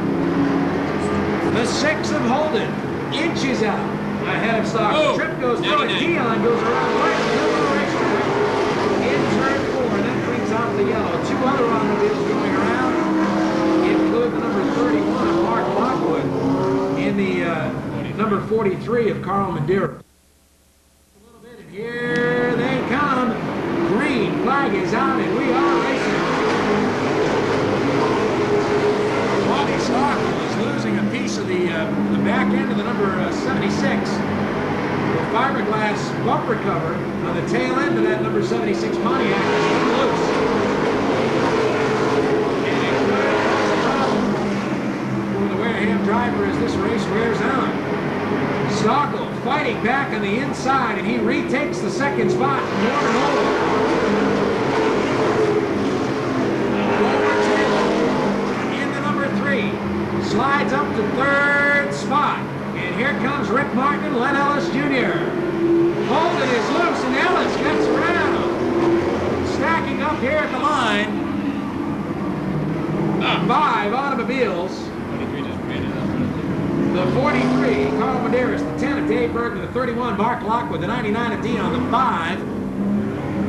[SPEAKER 6] The 6 of Holden inches out ahead of Stockel. Tripp goes through it. Dion goes around right in the middle of the racetrack. In turn 4, and that brings out the yellow. 2 other automobiles going around. Include the number 31 of Mark Lockwood in the number 43 of Carl Medeiros. A little bit, and here they come. Green flag is out, and we are racing. Bobby Stockel is losing a piece of the back end of the number 76. The fiberglass bumper cover on the tail end of that number 76 Pontiac is loose. Driver as this race wears on. Stockel fighting back on the inside, and he retakes the second spot. Norman Holden. In the number 3. Slides up to 3rd spot. And here comes Rick Martin and Len Ellis Jr. Holden is loose, and Ellis gets around. Stacking up here at the line. 5 automobiles. The 43, Carl Medeiros, the 10 of Dave Bergman, the 31, Mark Lockwood, the 99 of Dion, the 5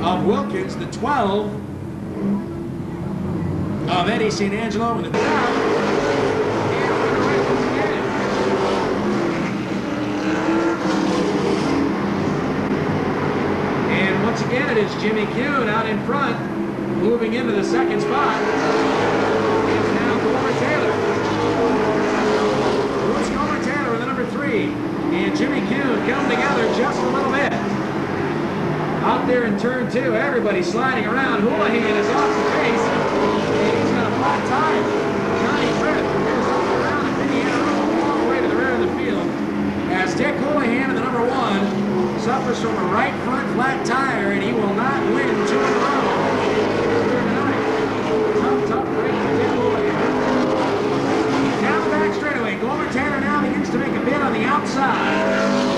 [SPEAKER 6] of Wilkins, the 12 of Eddie St. Angelo, and the 12. And once again, it is Jimmy Kuhn out in front, moving into the second spot. It's now Gorman Taylor. Number 3 and Jimmy Kuhn come together just a little bit. Out there in turn 2, everybody sliding around. Houlihan is off the pace, and he's got a flat tire. Johnny Tripp goes up around and Indiana all the way to the rear of the field. As Dick Houlihan in the number 1 suffers from a right front flat tire, and he will not win 2 in a row here tonight. Tough break for Dick Houlihan. Down the back straightaway, Gorman Taylor now begins to make a bid on the outside.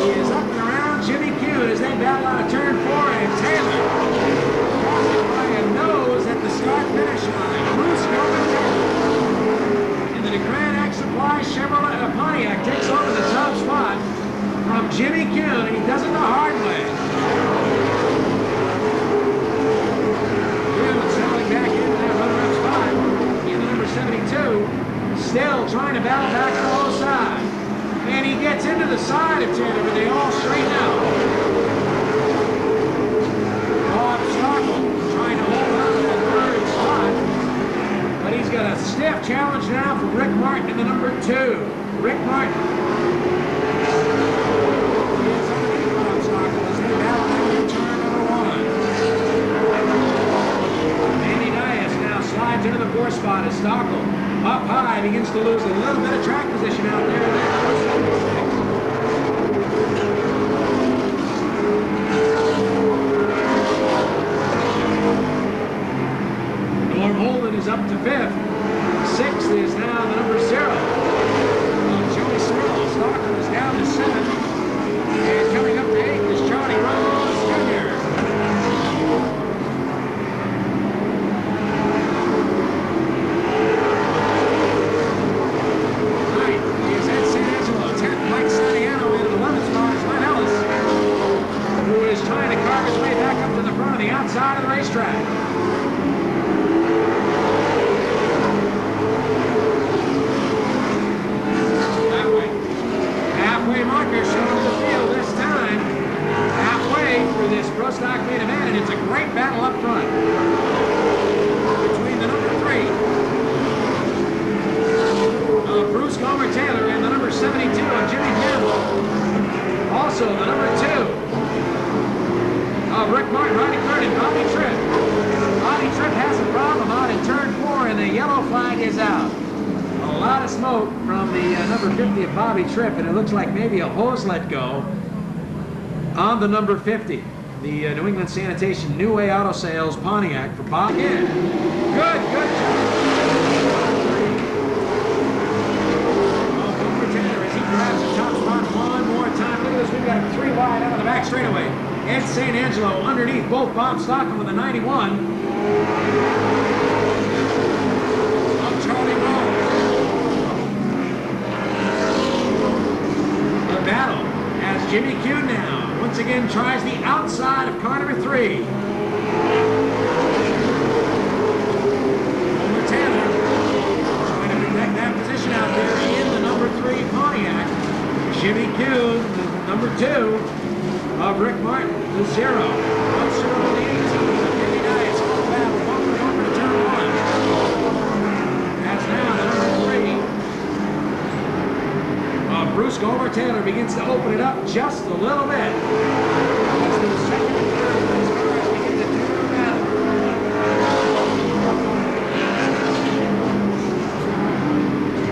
[SPEAKER 6] He is up and around Jimmy Kuhn as they battle out of turn 4, and Taylor by a nose at the start-finish line. Bruce Gorman Taylor. And the Grand X Supply Chevrolet Pontiac takes over the top spot from Jimmy Kuhn, and he does it the hard way. Stockel up high, begins to lose a little bit of track position out there. Norm Holden is up to 5th. 6th is now the number 0. Joey Cirillo. Stockel is down to 7th. And coming up to 8th is Charlie Rose Jr. On the outside of the racetrack. Halfway marker showing the field this time. Halfway through this Pro Stock main event, and it's a great battle up front between the number 3 of Bruce Gomer Taylor and the number 72 of Jimmy Campbell. Also the number 2 of Rick Martin, riding third, and Bobby Tripp. Bobby Tripp has a problem out in turn 4, and the yellow flag is out. A lot of smoke from the number 50 of Bobby Tripp, and it looks like maybe a hose let go on the number 50. The New England Sanitation New Way Auto Sales Pontiac for Bob. Yeah. Good job. Gomer Taylor as he grabs the top spot one more time. Look at this, we've got 3 wide out of the back straightaway. Ed St. Angelo underneath both Bob Stockel with a 91. Of Charlie Rose. The battle as Jimmy Kuhn now once again tries the outside of car number 3. Gomer Taylor trying to protect that position out there in the number 3 Pontiac. Jimmy Kuhn, number 2. Of Rick Martin, the 0. Up Cirillo, the 18. Kenny Dias, all battle, bumper to turn 1. As now the number 3. Bruce Gomer Taylor begins to open it up just a little bit. As the second and third place cars begin to turn the battle.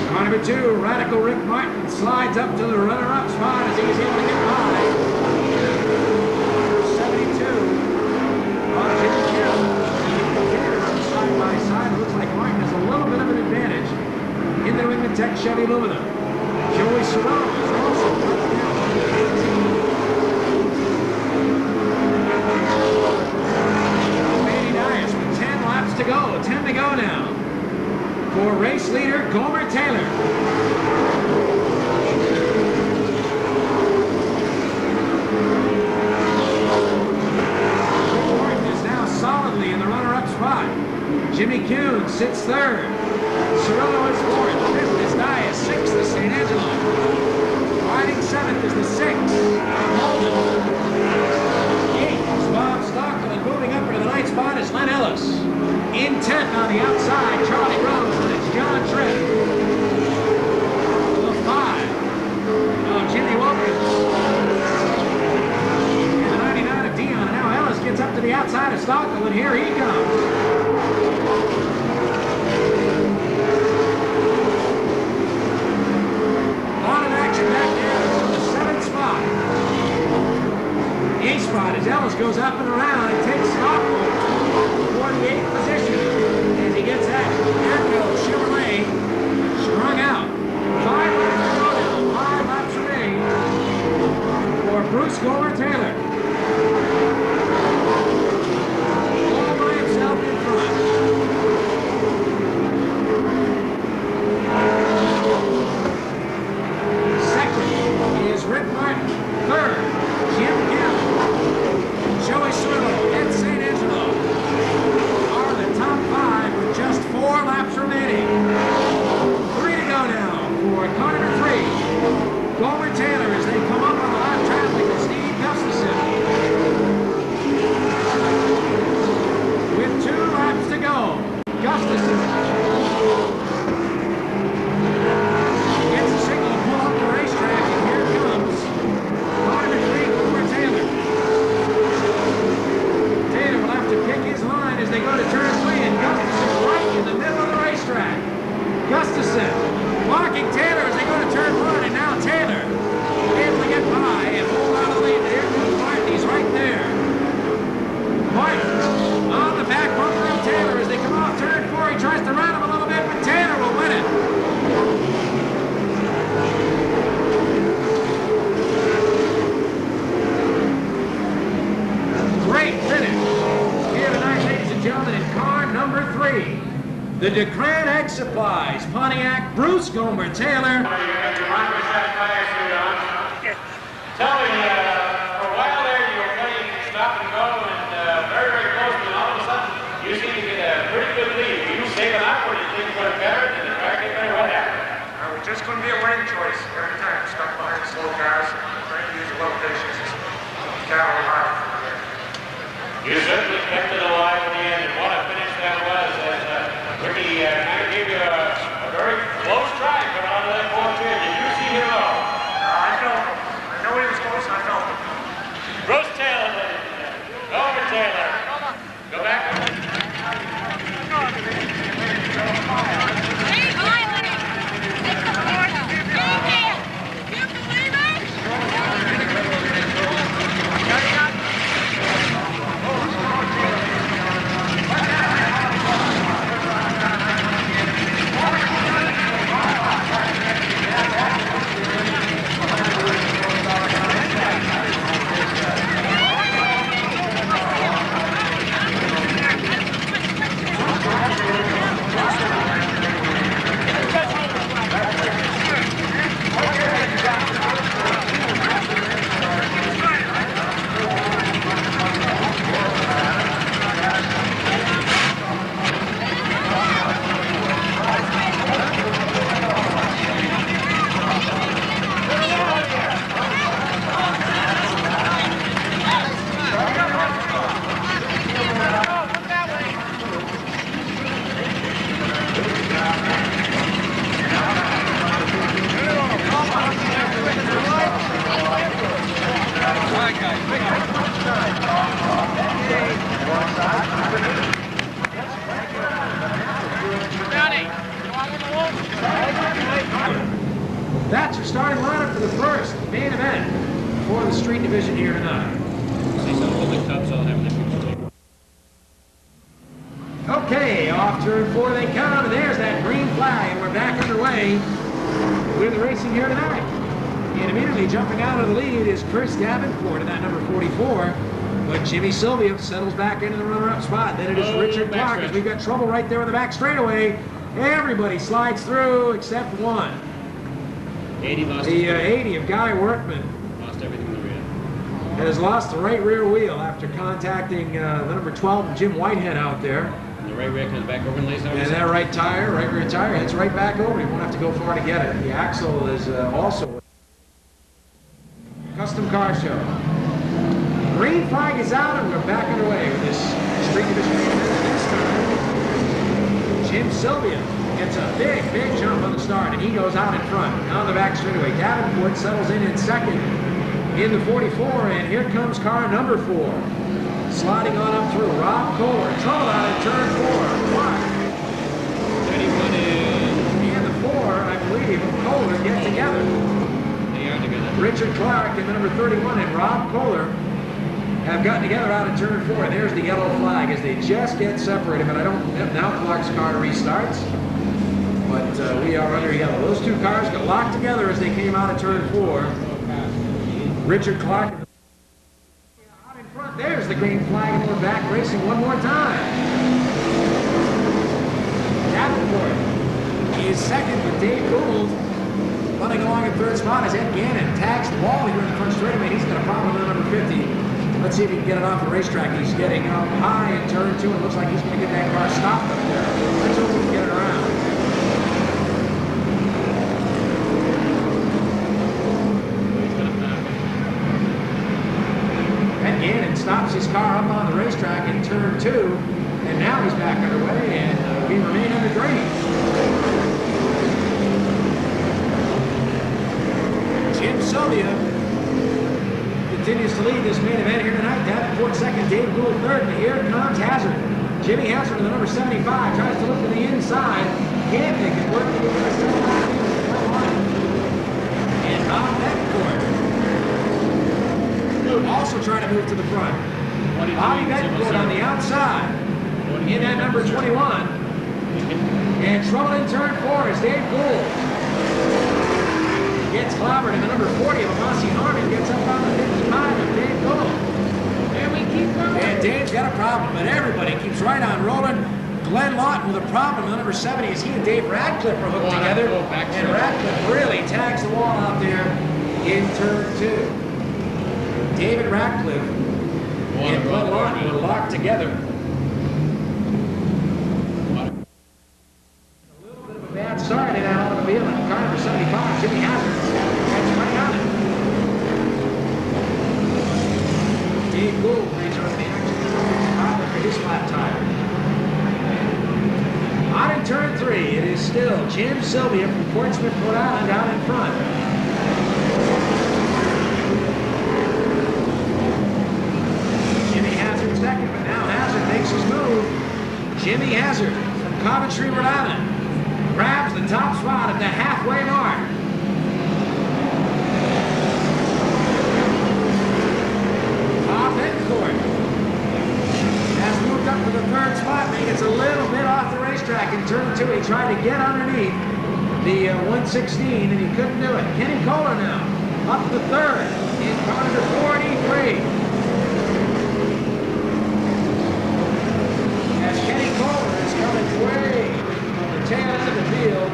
[SPEAKER 6] Car number 2, Radical Rick Martin slides up to the runner-up spot as he's able to get by. Side by side, it looks like Martin has a little bit of an advantage in the New England Tech Chevy Aluminum. Joey Cirillo is also coming down on the 18. Manny Dias with 10 laps to go, 10 to go now for race leader Gomer Taylor. Solidly in the runner-up spot. Jimmy Kuhn sits 3rd. Cirillo is 4th. 5th is Dias. 6th is St. Angelo. Riding 7th is the 6th. Holden. 8th is Bob Stockel, and moving up into the 9th spot is Len Ellis. In 10th on the outside, Charlie Rose, and it's John Tripp. The 5 of Jimmy Wilkins. Gets up to the outside of Stockel, and here he comes. A lot of action back there from the 7th spot. The 8th spot as Ellis goes up and around and takes Stockel for the 8th position as he gets that Atco Chevrolet strung out. 5 laps to go now. 5 laps remaining for Bruce Gomer Taylor. Second is Rick Martin. 3rd, Jim Campbell. Joey Cirillo, Ed St. The DeCran Egg Supplies, Pontiac, Bruce Gomer Taylor.
[SPEAKER 7] Tell me, for a while there you were playing stop and go and very, very close, and all of a sudden you seem to get a pretty good lead. Were you taken out or did things go better? Did the track get better? What happened?
[SPEAKER 13] It just couldn't be a lane choice every time. Stuck behind the slow cars, trying to use a little patience. Cattle alive.
[SPEAKER 7] You certainly kept it alive in the end, and what a finish that was. As Ricky kind of gave you a very close try to come onto that fourth gear. Did you see him at all?
[SPEAKER 13] I know he was close, I know.
[SPEAKER 7] Bruce Taylor, ladies and gentlemen. Gomer Taylor. Go back.
[SPEAKER 6] That's your starting lineup for the first main event for the street division here tonight. Okay, off turn 4 they come, and there's that green flag, and we're back underway with the racing here tonight. And immediately jumping out of the lead is Chris Davenport in that number 44, but Jimmy Sylvia settles back into the runner-up spot. Then it is Richard Clark, as we've got trouble right there in the back straightaway. Everybody slides through except one.
[SPEAKER 7] 80 lost
[SPEAKER 6] the 80 of Guy Workman.
[SPEAKER 7] Lost everything in the rear.
[SPEAKER 6] Has lost the right rear wheel after contacting the number 12, Jim Whitehead, out there.
[SPEAKER 7] And the right rear comes back over and lays out.
[SPEAKER 6] And that right rear tire, heads right back over. He won't have to go far to get it. The axle is also custom car show. Green flag is out, and we're back underway with this street division. This time, Jim Sylvia gets a big, big jump on the start, and he goes out in front on the back straightaway. Davenport settles in second in the 44, and here comes car number 4. Sliding on up through, Rob Kohler, trouble out in turn 4. Clark.
[SPEAKER 7] 31
[SPEAKER 6] and the 4, I believe, of Kohler get together.
[SPEAKER 7] They are together.
[SPEAKER 6] Richard Clark and the number 31 and Rob Kohler have gotten together out in turn 4. And there's the yellow flag as they just get separated, but I don't, now Clark's car restarts. But we are under yellow. Those two cars got locked together as they came out of turn 4. Richard Clark out in front. There's the green flag, and we're back racing one more time. Davenport is second with Dave Gould running along in third spot as Ed Gannon tags the ball here in the front straightaway. He's got a problem with number 50. Let's see if he can get it off the racetrack. He's getting up high in turn 2, and looks like he's going to get that car stopped up there. Let's hope we can get it around. Ed Gannon stops his car up on the racetrack in turn 2, and now he's back underway, and we remain under green. Jim Sylvia continues to lead this main event here tonight. Davenport second, Dave Gould third, and here comes Hazard. Jimmy Hazard with the number 75, tries to look to the inside, can't make it work. And Bob Betancourt also trying to move to the front. Bobby Betancourt on the outside in that number 21. And trouble in turn 4 is Dave Gould. Gets clobbered, and the number 40 of Amasi Harmon gets up on the 55 of Dave Gould. And we keep going. And Dave's got a problem, but everybody keeps right on rolling. Glenn Lawton with a problem with number 70 as he and Dave Radcliffe are hooked together. And Radcliffe really tags the wall out there in turn 2. David Radcliffe and Glenn Lawton were locked together. A little bit of a bad start in that automobile in car number 75, Jimmy Hazard. That's right on it. Dave Gould makes our action for his flat tire. On in turn 3, it is still Jim Sylvia from Portsmouth, Rhode Island out in front. Jimmy Hazard second, but now Hazard makes his move. Jimmy Hazard from Coventry, Rhode Island grabs the top spot at the halfway mark. Bob Bettencourt has moved up to the 3rd spot, but he gets a little bit off the racetrack in turn 2. He tried to get underneath the 116, and he couldn't do it. Kenny Kohler now up to 3rd in car number 43. As Kenny Kohler is coming way from the tail end of the field.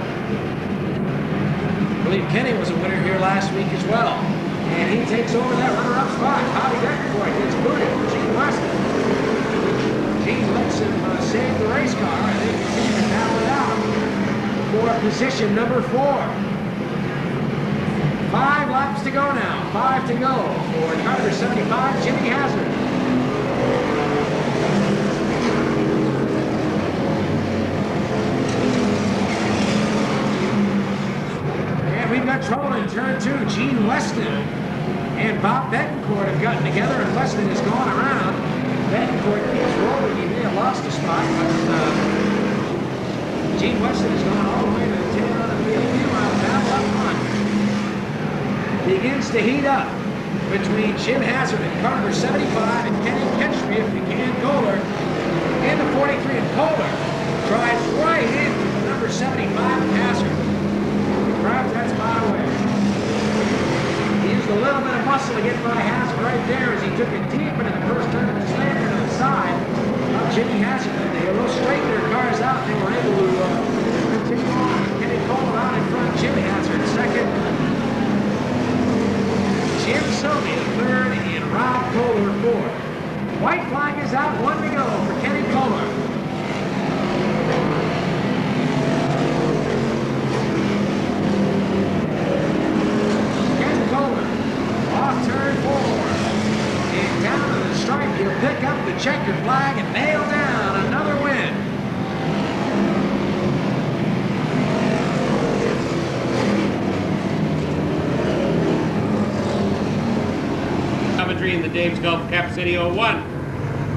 [SPEAKER 6] I believe Kenny was a winner here last week as well. And he takes over that runner-up spot. Bobby Bettencourt gets booted for Gene Weston. Gene lets him save the race car, and they continue to battle it out for position number 4. 5 laps to go now. 5 to go for car number 75, Jimmy Hazard. And we've got trouble in turn 2. Gene Weston and Bob Bettencourt have gotten together, and Weston has gone around. Bettencourt keeps rolling. He may have lost a spot, but Gene Weston has gone all the way to the tail end of the field. Meanwhile, battle up front begins to heat up between Jim Hazard and car number 75 and Kenny Ketchby, if you can, Kohler in the 43, and Kohler drives right into the number 75 of Hazard. Grabs that spot away. He used a little bit of muscle to get by Hazard right there as he took it deep into the first turn of the standard to the side of Jimmy Hazard. They both straightened their cars out and they were able to continue on. Kenny Kohler out in front, Jimmy Hazard second. Jim Sylvia third and Rob Kohler fourth. White flag is out, 1 to go for Kenny Kohler. Off turn 4, and down to the stripe, he'll pick up the checkered flag and nail down another win.
[SPEAKER 7] Coventry in the Dave's Golf Cap City 01.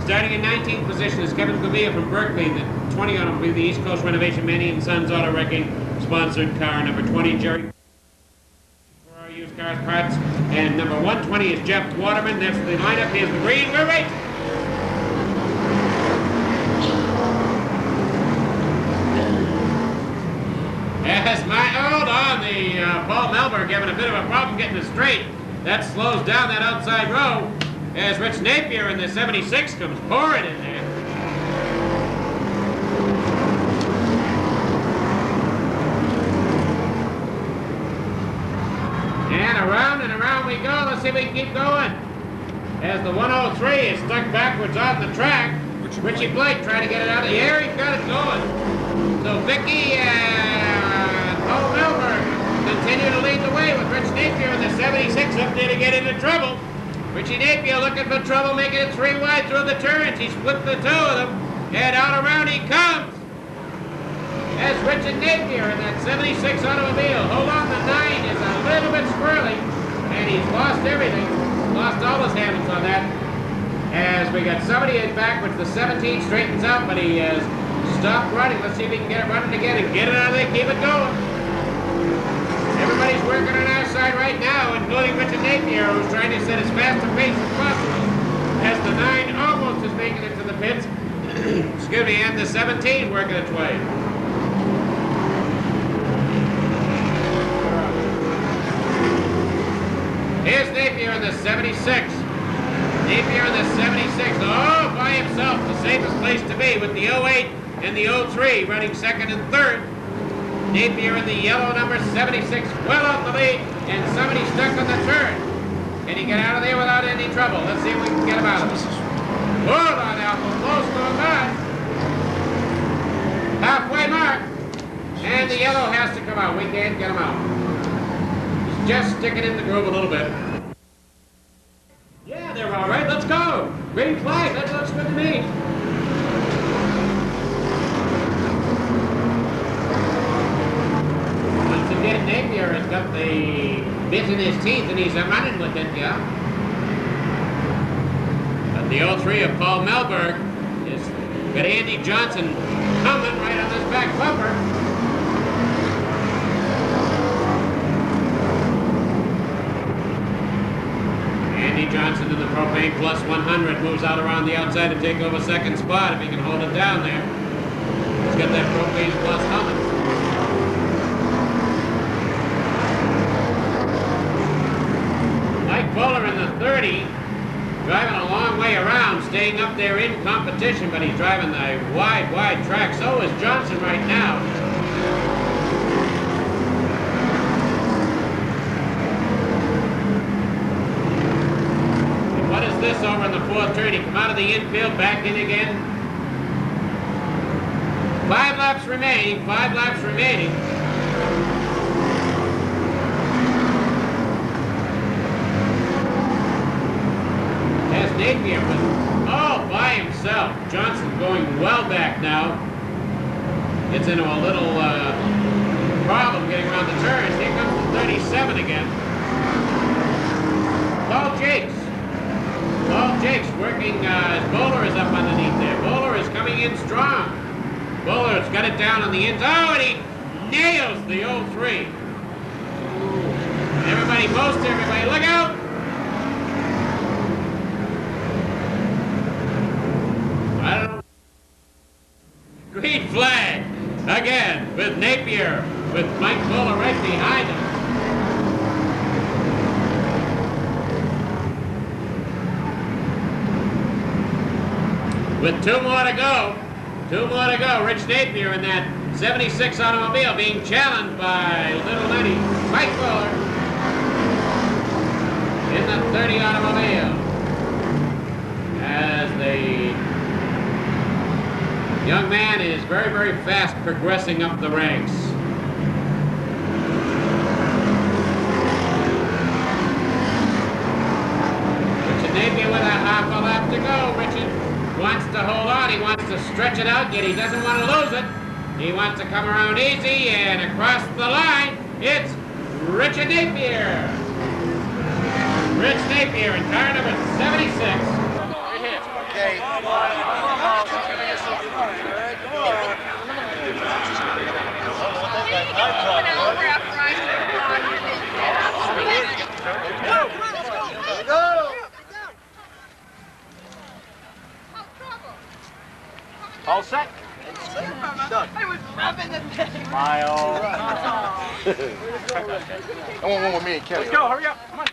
[SPEAKER 7] Starting in 19th position is Kevin Gavia from Berkeley. The 20 on will be the East Coast Renovation Manny and Sons Auto Wrecking sponsored car. Number 20, Jerry. Used cars parts, and number 120 is Jeff Waterman. That's the lineup. Here's the green. We're right. As my old on the Paul Melberg having a bit of a problem getting it straight. That slows down that outside row as Rich Napier in the 76 comes pouring in there. And around we go. Let's see if we can keep going. As the 103 is stuck backwards on the track. Richie Blake trying to get it out of the air. He's got it going. So Vicky and Paul Melberg continue to lead the way with Rich Napier in the 76 up there to get into trouble. Richie Napier looking for trouble, making it 3 wide through the turns. He split the 2 of them. And out around he comes. As Richard Napier in that 76 automobile. Hold on, the 9 is a little bit squirrely. And he's lost everything. Lost all his handles on that. As we got somebody in backwards, the 17 straightens out, but he has stopped running. Let's see if he can get it running again and get it out of there, keep it going. Everybody's working on our side right now, including Richard Napier, who's trying to set as fast a pace as possible. As the 9 almost is making it to the pits. Excuse me, and the 17 working its way. Here's Napier in the 76. Napier in the 76, oh, by himself, the safest place to be with the 08 in the 03, running second and third. Napier in the yellow number 76, well out the lead, and somebody stuck on the turn. Can he get out of there without any trouble? Let's see if we can get him out of this. Hold on now, close going by. Halfway mark, and the yellow has to come out. We can't get him out. He's just sticking in the groove a little bit. Yeah, they're all right. Let's go. Green flag. That looks good to me. Once again, Napier has got the bit in his teeth, and he's running with it, yeah. But the 03 of Paul Melberg is got Andy Johnson coming right on this back bumper. Andy Johnson in the Propane Plus 100 moves out around the outside to take over second spot if he can hold it down there. He's got that Propane Plus humming. Mike Bowler in the 30, driving a long way around, staying up there in competition, but he's driving the wide track. So is Johnson right now. What is this over in the fourth turn? He come out of the infield, back in again. 5 laps remaining, 5 laps remaining. Has Napier all by himself. Johnson going well back now. Gets into a little problem getting around the turns. Here comes the 37 again. Paul Jakes. Paul Jakes working as Bowler is up underneath there. Bowler is coming in strong. Bowler's got it down on the inside. Oh, and he nails the 03. Everybody, most everybody, look out! I don't know. Green flag again with Napier, with Mike Bowler right behind him. With 2 more to go. 2 more to go. Rich Napier in that 76 automobile being challenged by Little Lenny. Mike Bowler in the 30 automobile. As the young man is very, very fast progressing up the ranks. Richard Napier with a half a lap to go. Richard wants to hold on, he wants to stretch it out, yet he doesn't want to lose it. He wants to come around easy, and across the line, it's Richard Napier. Rich Napier in car number 76.
[SPEAKER 4] Okay. Go!
[SPEAKER 5] All set?
[SPEAKER 4] Done.
[SPEAKER 3] I was rubbing the thing.
[SPEAKER 5] Smile.
[SPEAKER 4] I want one with me and Kelly.
[SPEAKER 5] Let's go, hurry up. Come on.